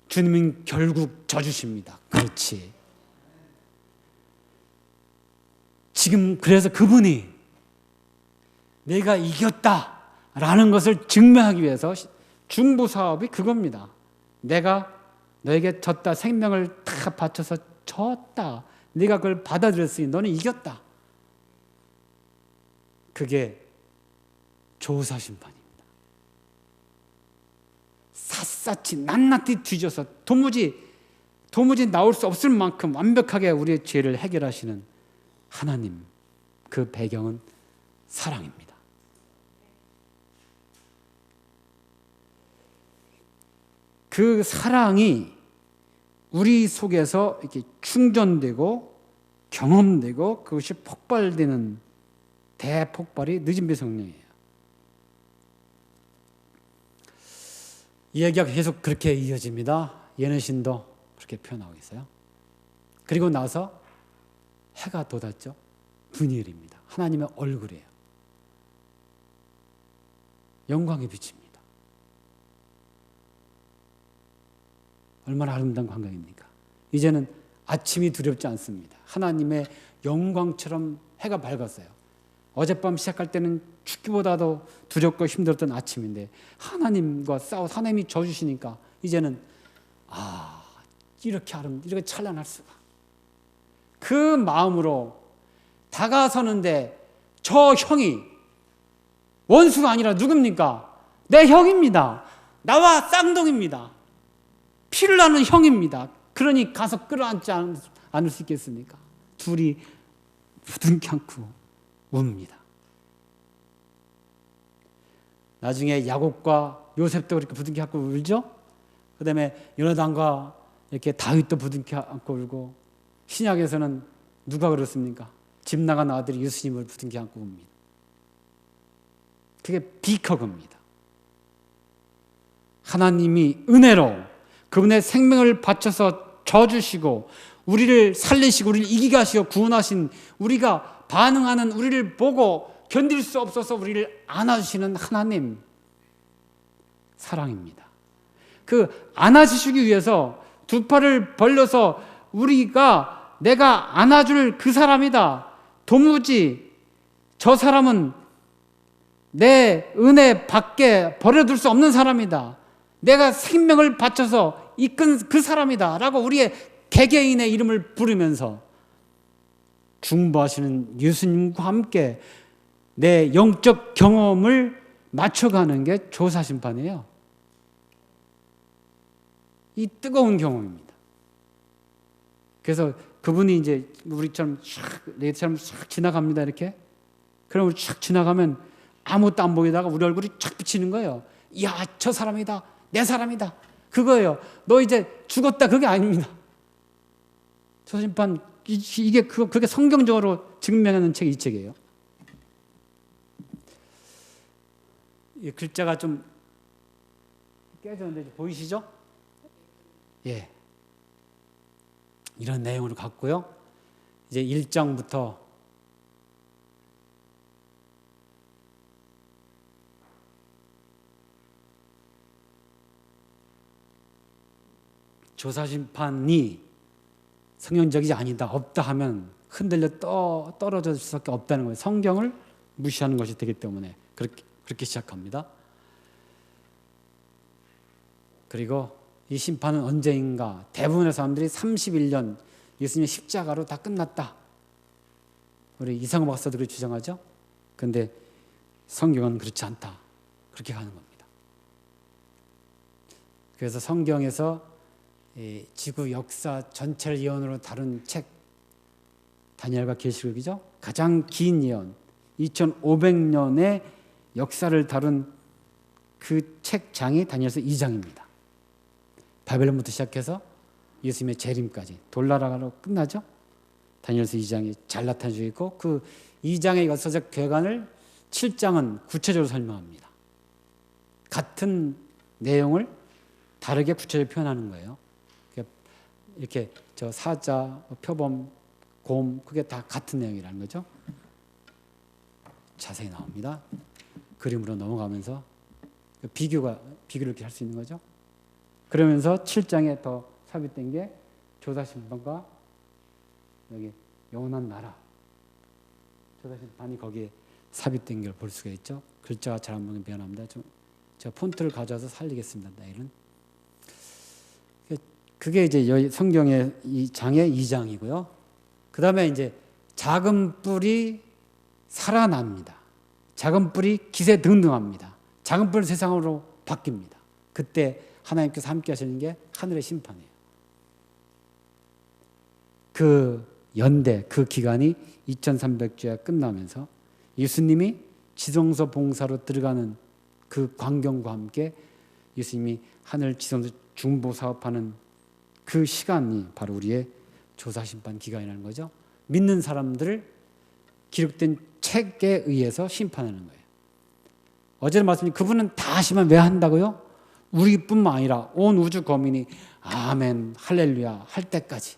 주님은 결국 져주십니다. 그렇지. 지금 그래서 그분이 내가 이겼다라는 것을 증명하기 위해서 중보 사업이 그겁니다. 내가 너에게 졌다, 생명을 다 바쳐서 졌다. 네가 그걸 받아들였으니 너는 이겼다. 그게 조사심판입니다. 샅샅이 낱낱이 뒤져서 도무지 나올 수 없을 만큼 완벽하게 우리의 죄를 해결하시는 하나님, 그 배경은 사랑입니다. 그 사랑이 우리 속에서 이렇게 충전되고 경험되고 그것이 폭발되는 대폭발이 늦은 배 성령이에요. 이 얘기가 계속 그렇게 이어집니다. 예능신도 그렇게 표현하고 있어요. 그리고 나서 해가 돋았죠. 분일입니다. 하나님의 얼굴이에요. 영광의 빛입니다. 얼마나 아름다운 광경입니까? 이제는 아침이 두렵지 않습니다. 하나님의 영광처럼 해가 밝았어요. 어젯밤 시작할 때는 춥기보다도 두렵고 힘들었던 아침인데 하나님과 싸워서 하나님이 져주시니까 이제는 이렇게 찬란할 수가. 그 마음으로 다가서는데 저 형이 원수가 아니라 누굽니까? 내 형입니다. 나와 쌍둥이입니다. 피를 나는 형입니다. 그러니 가서 끌어안지 않을 수 있겠습니까? 둘이 부둥켜 안고 웁니다. 나중에 야곱과 요셉도 그렇게 부둥켜 안고 울죠. 그 다음에 요나단과 이렇게 다윗도 부둥켜 안고 울고, 신약에서는 누가 그렇습니까? 집 나간 아들이 예수님을 부둥켜 안고 웁니다. 그게 비커그입니다. 하나님이 은혜로 그분의 생명을 바쳐서 져주시고 우리를 살리시고 우리를 이기게 하시고 구원하신, 우리가 반응하는 우리를 보고 견딜 수 없어서 우리를 안아주시는 하나님 사랑입니다. 그 안아주시기 위해서 두 팔을 벌려서 내가 안아줄 그 사람이다. 도무지 저 사람은 내 은혜 밖에 버려둘 수 없는 사람이다. 내가 생명을 바쳐서 이끈 그 사람이다 라고 우리의 개개인의 이름을 부르면서 중보하시는 예수님과 함께 내 영적 경험을 맞춰가는 게 조사심판이에요. 이 뜨거운 경험입니다. 그래서 그분이 이제 우리처럼 내처럼 싹 지나갑니다. 이렇게. 그럼 우리 쫙 지나가면 아무것도 안 보이다가 우리 얼굴이 쫙 비치는 거예요. 이야, 저 사람이다. 내 사람이다. 그거예요. 너 이제 죽었다. 그게 아닙니다. 조사심판, 그게 성경적으로 증명하는 책이 이 책이에요. 이 글자가 좀 깨졌는데 보이시죠? 예. 이런 내용을 갖고요. 이제 1장부터 조사심판이 성경적이지 아니다, 없다 하면 흔들려 떨어질 수밖에 없다는 거예요. 성경을 무시하는 것이 되기 때문에 그렇게 시작합니다. 그리고 이 심판은 언제인가? 대부분의 사람들이 31년 예수님의 십자가로 다 끝났다. 우리 이상호 박사도 그렇게 주장하죠. 그런데 성경은 그렇지 않다. 그렇게 가는 겁니다. 그래서 성경에서 지구 역사 전체를 예언으로 다룬 책, 다니엘과 계시록이죠. 가장 긴 예언, 2500년의 역사를 다룬 그 책장이 다니엘서 2장입니다. 바벨론부터 시작해서 예수님의 재림까지 돌나라로 끝나죠. 다니엘서 2장이 잘 나타내고 있고, 그 2장의 역사적 궤관을 7장은 구체적으로 설명합니다. 같은 내용을 다르게 구체적으로 표현하는 거예요. 이렇게 저 사자, 표범, 곰, 그게 다 같은 내용이라는 거죠. 자세히 나옵니다. 그림으로 넘어가면서 비교를 이렇게 할 수 있는 거죠. 그러면서 7장에 더 삽입된 게 조사심판과 여기 영원한 나라, 조사심판이 거기에 삽입된 걸 볼 수가 있죠. 글자가 잘 안 보이면 미안합니다. 제가 폰트를 가져와서 살리겠습니다. 내일은. 그게 이제 성경의 이 장의 2장이고요. 그 다음에 이제 작은 뿔이 살아납니다. 작은 뿔이 기세등등합니다. 작은 뿔 세상으로 바뀝니다. 그때 하나님께서 함께 하시는 게 하늘의 심판이에요. 그 연대, 그 기간이 2300주에 끝나면서 예수님이 지성소 봉사로 들어가는 그 광경과 함께 예수님이 하늘 지성소 중보 사업하는 그 시간이 바로 우리의 조사심판 기간이라는 거죠. 믿는 사람들을 기록된 책에 의해서 심판하는 거예요. 어제도 말씀드린 그분은 다 하시면 왜 한다고요? 우리뿐만 아니라 온 우주 거민이 아멘 할렐루야 할 때까지.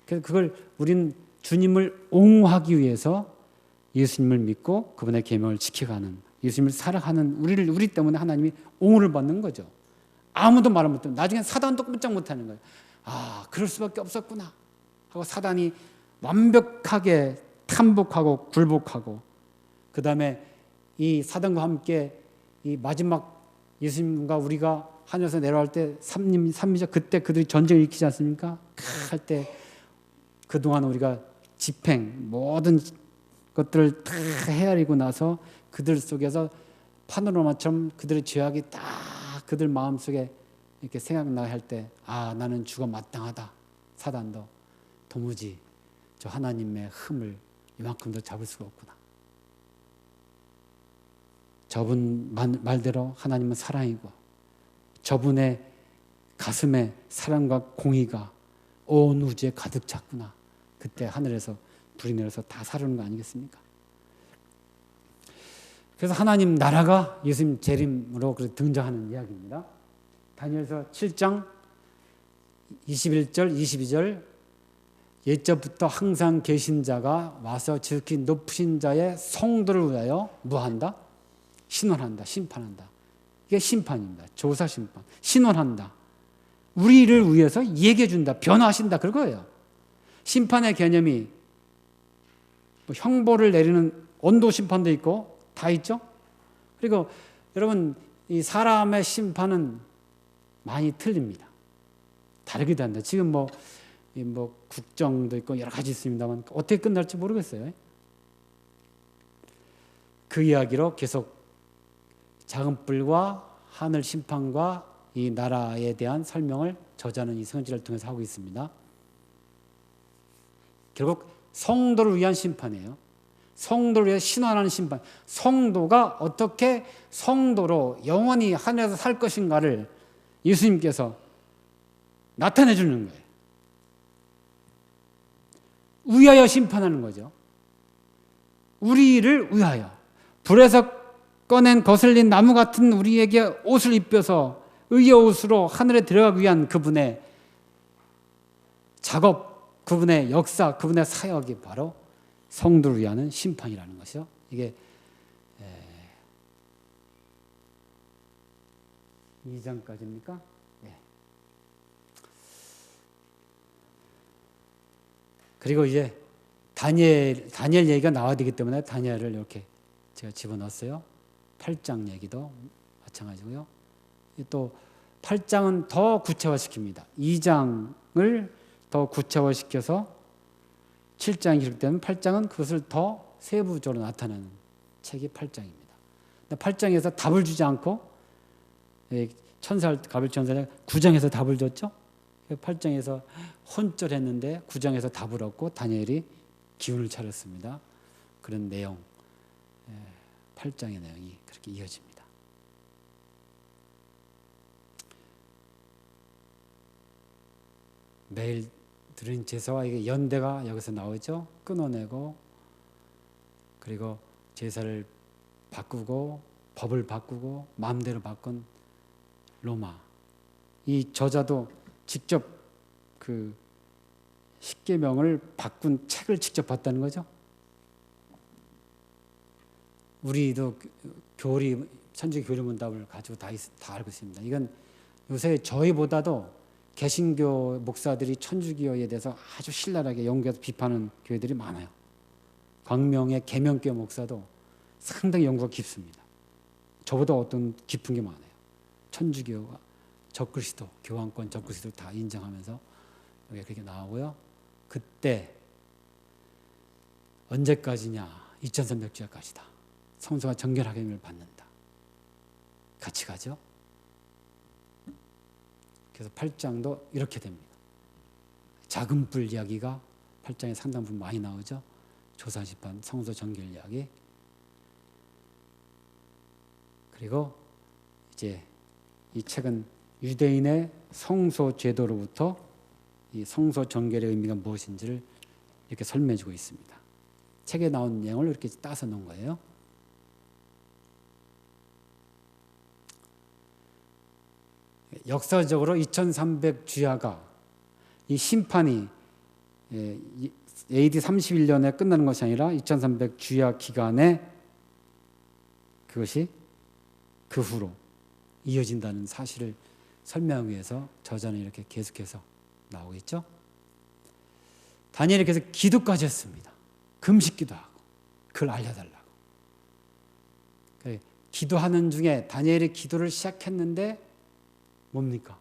그래서 그걸 우린 주님을 옹호하기 위해서 예수님을 믿고 그분의 계명을 지켜가는, 예수님을 사랑하는 우리 때문에 하나님이 옹호를 받는 거죠. 아무도 말을 못하면 나중에 사단도 꼼짝 못하는 거예요. 아, 그럴 수밖에 없었구나 하고 사단이 완벽하게 탐복하고 굴복하고, 그 다음에 이 사단과 함께 이 마지막 예수님과 우리가 하늘에서 내려갈 때 삼위죠. 그때 그들이 전쟁을 일으키지 않습니까? 할 때 그동안 우리가 집행 모든 것들을 다 헤아리고 나서 그들 속에서 파노라마처럼 그들의 죄악이 딱 그들 마음속에 이렇게 생각나게 할 때, 아, 나는 죽어 마땅하다. 사단도 도무지 저 하나님의 흠을 이만큼도 잡을 수가 없구나. 저분 말대로 하나님은 사랑이고 저분의 가슴에 사랑과 공의가 온 우주에 가득 찼구나. 그때 하늘에서 불이 내려서 다 사르는 거 아니겠습니까? 그래서 하나님 나라가 예수님 재림으로 등장하는 이야기입니다. 다니엘서 7장 21절 22절, 옛적부터 항상 계신 자가 와서 지극히 높으신 자의 성도를 위하여 뭐한다? 신원한다. 심판한다. 이게 심판입니다. 조사 심판. 신원한다. 우리를 위해서 얘기해 준다. 변화하신다. 그거예요. 심판의 개념이 뭐 형벌을 내리는 언도 심판도 있고 다 있죠. 그리고 여러분, 이 사람의 심판은 많이 틀립니다. 다르기도 한다. 지금 뭐 국정도 있고 여러 가지 있습니다만 어떻게 끝날지 모르겠어요. 그 이야기로 계속 작은 뿔과 하늘 심판과 이 나라에 대한 설명을 저자는 이 성지를 통해서 하고 있습니다. 결국 성도를 위한 심판이에요. 성도를 위해 신원하는 심판. 성도가 어떻게 성도로 영원히 하늘에서 살 것인가를 예수님께서 나타내 주는 거예요. 위하여 심판하는 거죠. 우리를 위하여. 불에서 꺼낸 거슬린 나무 같은 우리에게 옷을 입혀서 의의 옷으로 하늘에 들어가기 위한 그분의 작업, 그분의 역사, 그분의 사역이 바로 성도를 위하는 심판이라는 것이요. 이게 2장까지입니까? 네. 그리고 이제 다니엘 얘기가 나와야 되기 때문에 다니엘을 이렇게 제가 집어넣었어요. 8장 얘기도 마찬가지고요. 또 8장은 더 구체화시킵니다. 2장을 더 구체화시켜서 7장이 기록되면 8장은 그것을 더 세부적으로 나타내는 책이 8장입니다. 8장에서 답을 주지 않고 가벨천사가 9장에서 답을 줬죠. 8장에서 혼절했는데 9장에서 답을 얻고 다니엘이 기운을 차렸습니다. 그런 내용, 8장의 내용이 그렇게 이어집니다. 매일 드린 제사와 이게 연대가 여기서 나오죠. 끊어내고, 그리고 제사를 바꾸고 법을 바꾸고 마음대로 바꾼 로마. 이 저자도 직접 그 십계명을 바꾼 책을 직접 봤다는 거죠. 우리도 교리, 천주교 교리문답을 가지고 다 알고 있습니다. 이건 요새 저희보다도 개신교 목사들이 천주교에 대해서 아주 신랄하게 연구해서 비판하는 교회들이 많아요. 광명의 계명교 목사도 상당히 연구가 깊습니다. 저보다 어떤 깊은 게 많아요. 천주교가 적그리스도, 교황권 적그리스도를 다 인정하면서 여기 그렇게 나오고요. 그때 언제까지냐? 2300주야까지다. 성소가 정결하게 힘을 받는다. 같이 가죠. 그래서 8장도 이렇게 됩니다. 작은 뿔 이야기가 8장에 상당 부분 많이 나오죠. 조사집판, 성소 정결 이야기. 그리고 이제 이 책은 유대인의 성소 제도로부터 이 성소 정결의 의미가 무엇인지를 이렇게 설명해주고 있습니다. 책에 나온 내용을 이렇게 따서 놓은 거예요. 역사적으로 2300주야가 이 심판이 AD 31년에 끝나는 것이 아니라 2300주야 기간에 그것이 그 후로 이어진다는 사실을 설명하기 위해서 저자는 이렇게 계속해서 나오고 있죠. 다니엘이 그래서 기도까지 했습니다. 금식기도 하고 그걸 알려달라고. 기도하는 중에 다니엘이 기도를 시작했는데 뭡니까?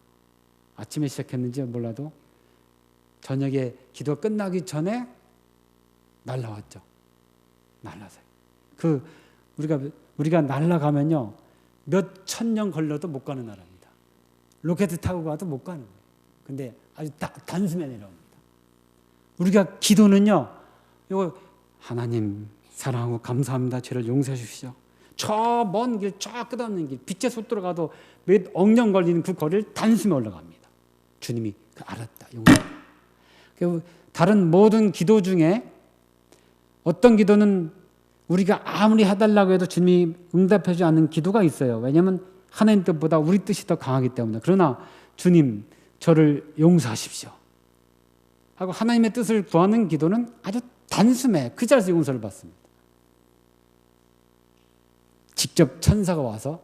아침에 시작했는지 몰라도 저녁에 기도가 끝나기 전에 날라왔죠. 날라서요. 우리가 날라가면요 몇 천 년 걸려도 못 가는 나라입니다. 로켓 타고 가도 못 가는 거예요. 근데 아주 단숨에 내려옵니다. 우리가 기도는요, 이거 하나님 사랑하고 감사합니다. 죄를 용서해 주시죠. 저 먼 길, 쫙 끝없는 길, 빛의 속도로 가도 몇 억년 걸리는 그 거리를 단숨에 올라갑니다. 주님이 알았다, 용서. 다른 모든 기도 중에 어떤 기도는 우리가 아무리 해달라고 해도 주님이 응답하지 않는 기도가 있어요. 왜냐하면 하나님 뜻보다 우리 뜻이 더 강하기 때문에. 그러나 주님 저를 용서하십시오 하고 하나님의 뜻을 구하는 기도는 아주 단숨에 그 자리에서 용서를 받습니다. 직접 천사가 와서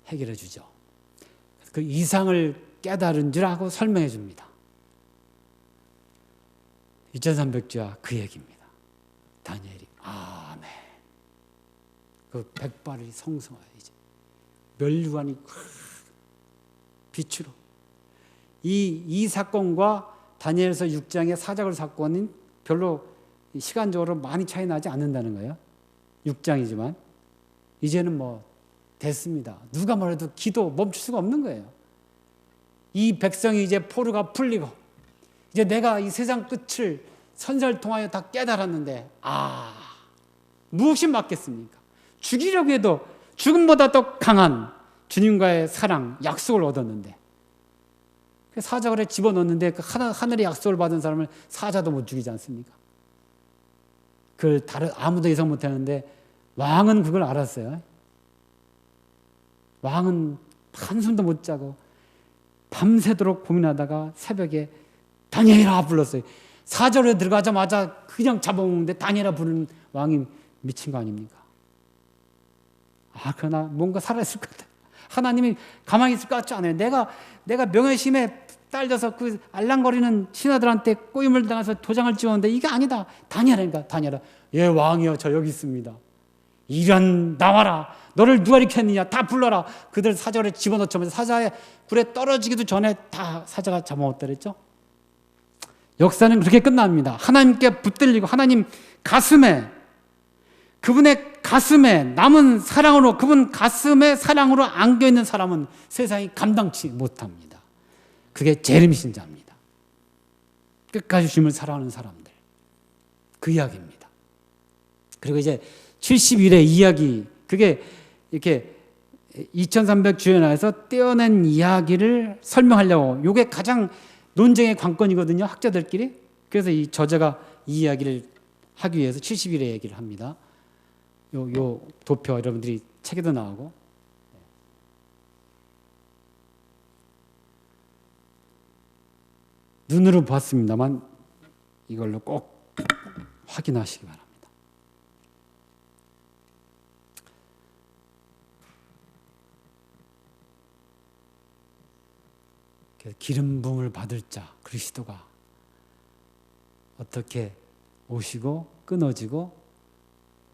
해결해 주죠. 그 이상을 깨달은 줄 알고 설명해 줍니다. 2300주야 그 얘기입니다. 다니엘이 아멘. 그 백발이 성성하여야지. 멸류관이 빛으로. 이 사건과 다니엘서 6장의 사자굴 사건은 별로 시간적으로 많이 차이 나지 않는다는 거예요. 6장이지만 이제는 뭐 됐습니다. 누가 뭐래도 기도 멈출 수가 없는 거예요. 이 백성이 이제 포로가 풀리고 이제 내가 이 세상 끝을 선사를 통하여 다 깨달았는데 무엇이 맞겠습니까? 죽이려고 해도 죽음보다 더 강한 주님과의 사랑, 약속을 얻었는데 사자굴에 집어넣었는데 그 하늘의 약속을 받은 사람을 사자도 못 죽이지 않습니까? 그걸 아무도 예상 못했는데 왕은 그걸 알았어요. 왕은 한숨도 못 자고 밤새도록 고민하다가 새벽에 다니엘아 불렀어요. 사절에 들어가자마자 그냥 잡아먹는데 다니엘아 부르는 왕이 미친 거 아닙니까? 그러나 뭔가 살아있을 것 같아요. 하나님이 가만히 있을 것 같지 않아요. 내가 명예심에 딸려서 그 알랑거리는 신하들한테 꼬임을 당해서 도장을 찍었는데 이게 아니다. 다니엘이니까 다니엘아. 예 왕이여 저 여기 있습니다. 이런 나와라. 너를 누가 이렇게 했느냐. 다 불러라. 그들 사절에 집어넣자마자 사자의 굴에 떨어지기도 전에 다 사자가 잡아먹었다 그랬죠. 역사는 그렇게 끝납니다. 하나님께 붙들리고 하나님 가슴에 그분의 가슴에 남은 사랑으로 그분 가슴에 사랑으로 안겨있는 사람은 세상이 감당치 못합니다. 그게 재림신자입니다. 끝까지 주님을 사랑하는 사람들. 그 이야기입니다. 그리고 이제 70일의 이야기 그게 이렇게 2300주연에서 떼어낸 이야기를 설명하려고 이게 가장 논쟁의 관건이거든요. 학자들끼리. 그래서 이 저자가 이 이야기를 하기 위해서 70일의 얘기를 합니다. 요 도표 여러분들이 책에도 나오고 눈으로 봤습니다만 이걸로 꼭 확인하시기 바랍니다. 기름 부음을 받을 자 그리스도가 어떻게 오시고 끊어지고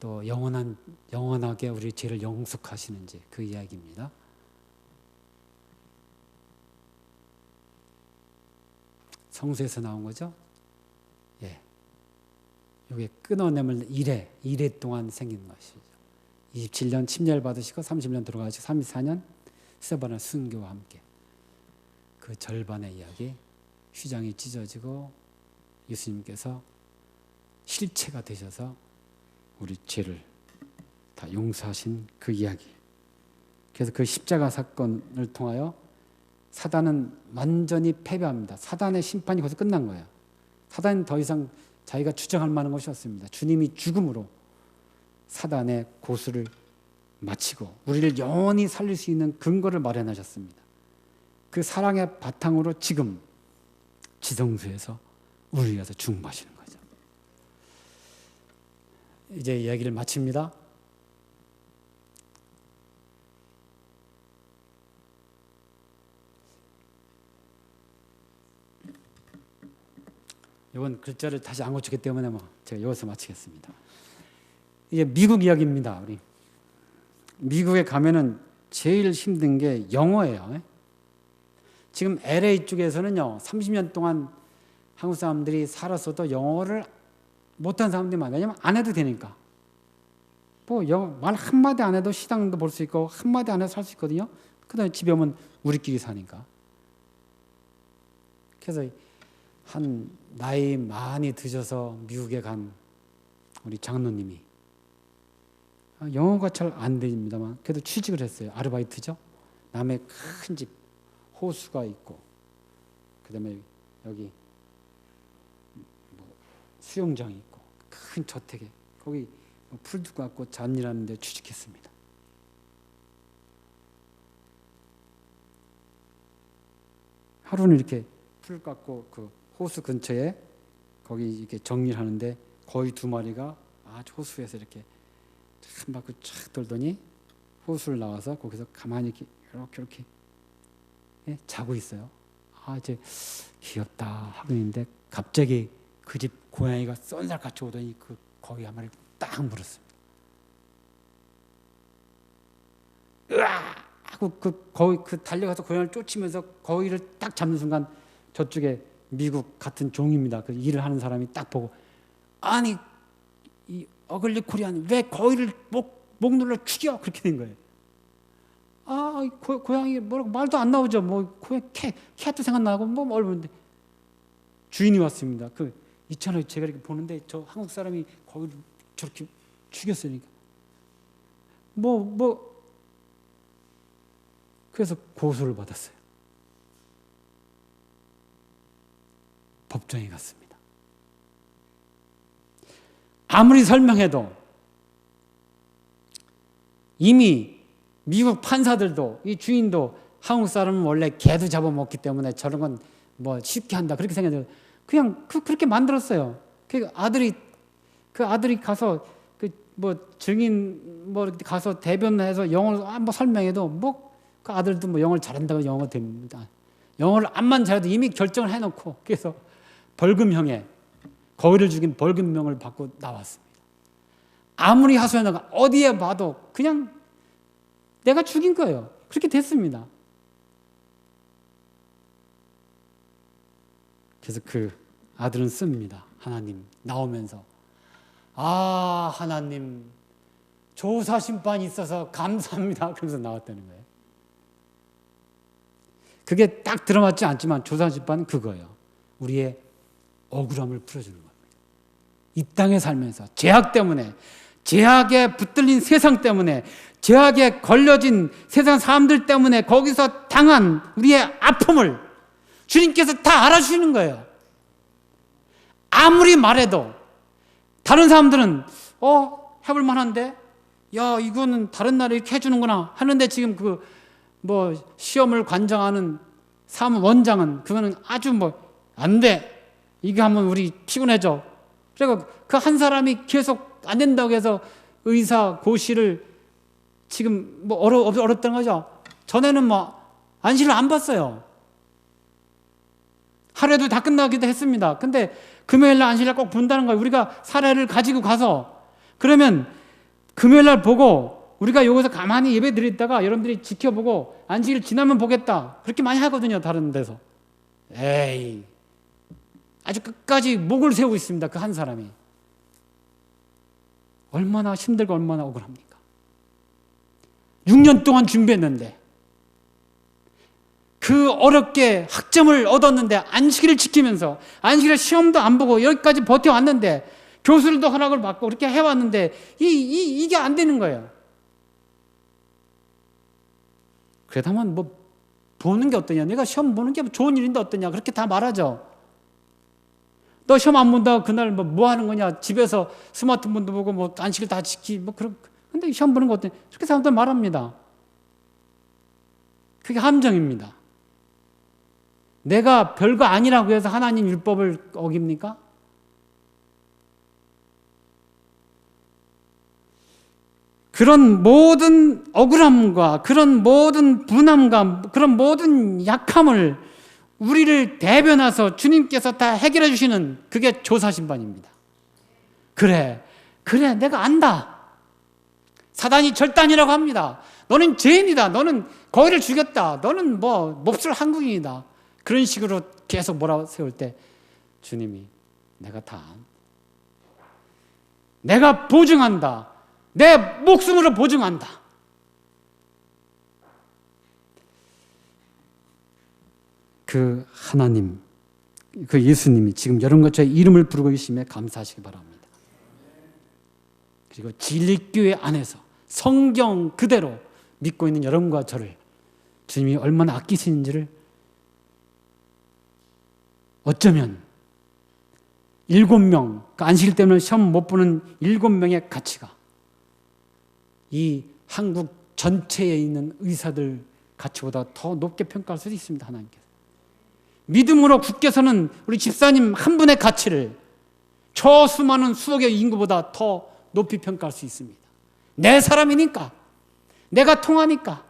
또 영원하게 우리 죄를 영속하시는지 그 이야기입니다. 성서에서 나온 거죠. 이게 끊어내면 1회 동안 생긴 것이죠. 27년 침례를 받으시고 30년 들어가시고 34년 스테바나 순교와 함께 그 절반의 이야기, 휘장이 찢어지고 예수님께서 실체가 되셔서 우리 죄를 다 용서하신 그 이야기. 그래서 그 십자가 사건을 통하여 사단은 완전히 패배합니다. 사단의 심판이 거기서 끝난 거예요. 사단은 더 이상 자기가 주장할 만한 것이 없습니다. 주님이 죽음으로 사단의 고수를 마치고 우리를 영원히 살릴 수 있는 근거를 마련하셨습니다. 그 사랑의 바탕으로 지금 지성소에서 우리 위해서 중보하시는 거죠. 이제 이야기를 마칩니다. 이번 글자를 다시 안 고쳤기 때문에 제가 여기서 마치겠습니다. 이제 미국 이야기입니다. 우리 미국에 가면은 제일 힘든 게 영어예요. 지금 LA 쪽에서는요, 30년 동안 한국 사람들이 살았어도 영어를 못한 사람들이 많아요. 왜냐면 안 해도 되니까. 뭐 영어 말 한마디 안 해도 시장도 볼 수 있고 한마디 안 해도 살 수 있거든요. 그다음에 집에 오면 우리끼리 사니까. 그래서 한 나이 많이 드셔서 미국에 간 우리 장로님이 영어가 잘 안 됩니다만 그래도 취직을 했어요. 아르바이트죠. 남의 큰 집 호수가 있고 그다음에 여기 뭐 수영장이 있고 큰 저택에 거기 풀도 갖고 잔일하는 데 취직했습니다. 하루는 이렇게 풀 갖고 그 호수 근처에 거기 이렇게 정리를 하는데 거의 2마리가 아주 호수에서 이렇게 한 바퀴 쫙 돌더니 호수를 나와서 거기서 가만히 이렇게 자고 있어요. 아, 이제 귀엽다 하고 있는데 갑자기 그 집 고양이가 쏜살같이 오더니 그 거기 한 마리 딱 물었습니다. 으아! 하고 거기 달려가서 고양이를 쫓으면서 거위를 딱 잡는 순간 저쪽에 미국 같은 종입니다. 그 일을 하는 사람이 딱 보고 아니 이 어글리 코리안 왜 거위를 목 눌러 죽여 그렇게 된 거예요. 아 고양이 뭐라고 말도 안 나오죠. 뭐 고양이 캣도 생각나고 뭐 얼마인데 주인이 왔습니다. 그 있잖아요. 제가 이렇게 보는데 저 한국 사람이 거위를 저렇게 죽였으니까 그래서 고소를 받았어요. 법정에 갔습니다. 아무리 설명해도 이미 미국 판사들도 이 주인도 한국 사람은 원래 개도 잡아먹기 때문에 저런 건 뭐 쉽게 한다 그렇게 생각해요. 그냥 그렇게 만들었어요. 그 아들이 가서 그 뭐 증인 뭐 가서 대변해서 영어로 뭐 설명해도 뭐 그 아들도 뭐 영어를 잘한다고 영어 됩니다. 영어를 암만 잘해도 이미 결정을 해놓고 그래서 벌금형에 거위를 죽인 벌금형을 받고 나왔습니다. 아무리 하소연하가 어디에 봐도 그냥 내가 죽인 거예요. 그렇게 됐습니다. 그래서 그 아들은 씁니다. 하나님 나오면서 아 하나님 조사심판이 있어서 감사합니다. 그러면서 나왔다는 거예요. 그게 딱 들어맞지 않지만 조사심판은 그거예요. 우리의 억울함을 풀어주는 겁니다. 이 땅에 살면서 죄악 때문에 죄악에 붙들린 세상 때문에 죄악에 걸려진 세상 사람들 때문에 거기서 당한 우리의 아픔을 주님께서 다 알아주시는 거예요. 아무리 말해도 다른 사람들은 해볼 만한데 야 이거는 다른 나라에 이렇게 해주는구나 하는데 지금 그 뭐 시험을 관장하는 사무원장은 그거는 아주 뭐 안 돼. 이거 하면 우리 피곤해져. 그리고 그 한 사람이 계속 안 된다고 해서 의사 고시를 지금 뭐 어렵다는 거죠. 전에는 뭐 안시를 안 봤어요. 하루에도 다 끝나기도 했습니다. 근데 금요일날 안시를 꼭 본다는 거예요. 우리가 사례를 가지고 가서 그러면 금요일날 보고 우리가 여기서 가만히 예배 드리다가 여러분들이 지켜보고 안식일 지나면 보겠다. 그렇게 많이 하거든요. 다른 데서. 에이 아주 끝까지 목을 세우고 있습니다. 그 한 사람이. 얼마나 힘들고 얼마나 억울합니까? 6년 동안 준비했는데 그 어렵게 학점을 얻었는데 안식일을 지키면서 안식일 시험도 안 보고 여기까지 버텨왔는데 교수들도 허락을 받고 그렇게 해왔는데 이게 안 되는 거예요. 그렇다면 뭐 보는 게 어떠냐? 내가 시험 보는 게 좋은 일인데 어떠냐? 그렇게 다 말하죠. 너 시험 안 본다고 그날 뭐 하는 거냐? 집에서 스마트폰도 보고 뭐 안식일 다 지키 뭐 그런. 근데 시험 보는 거 어떠냐? 그렇게 사람들 말합니다. 그게 함정입니다. 내가 별거 아니라고 해서 하나님 율법을 어깁니까? 그런 모든 억울함과 그런 모든 분함과 그런 모든 약함을 우리를 대변해서 주님께서 다 해결해 주시는 그게 조사심판입니다. 그래 내가 안다. 사단이 절단이라고 합니다. 너는 죄인이다. 너는 거위를 죽였다. 너는 뭐 몹쓸 한국인이다. 그런 식으로 계속 몰아세울 때 주님이 내가 보증한다. 내 목숨으로 보증한다. 그 하나님, 그 예수님이 지금 여러분과 저의 이름을 부르고 계심에 감사하시기 바랍니다. 그리고 진리교회 안에서 성경 그대로 믿고 있는 여러분과 저를 주님이 얼마나 아끼시는지를 어쩌면 7명, 안식일 때문에 시험 못 보는 7명의 가치가 이 한국 전체에 있는 의사들 가치보다 더 높게 평가할 수도 있습니다. 하나님께서. 믿음으로 굳게 서는 우리 집사님 한 분의 가치를 저 수많은 수억의 인구보다 더 높이 평가할 수 있습니다. 내 사람이니까, 내가 통하니까.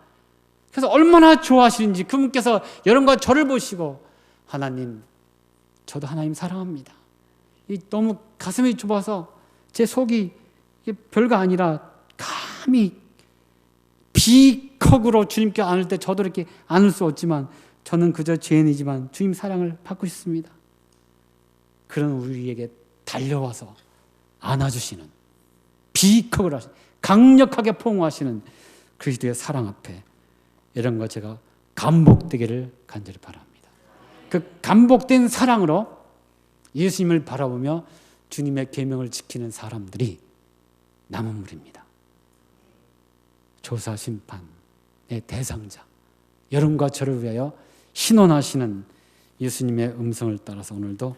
그래서 얼마나 좋아하시는지 그분께서 여러분과 저를 보시고 하나님, 저도 하나님 사랑합니다. 너무 가슴이 좁아서 제 속이 별거 아니라 감히 비컥으로 주님께 안을 때 저도 이렇게 안을 수 없지만 저는 그저 죄인이지만 주님 사랑을 받고 싶습니다. 그런 우리에게 달려와서 안아주시는 비컥을 하시는 강력하게 포옹하시는 그리스도의 사랑 앞에 이런과 제가 감복되기를 간절히 바랍니다. 그 감복된 사랑으로 예수님을 바라보며 주님의 계명을 지키는 사람들이 남은 무리입니다. 조사 심판의 대상자 여러분과 저를 위하여 신원하시는 예수님의 음성을 따라서 오늘도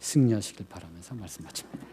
승리하시길 바라면서 말씀 마칩니다.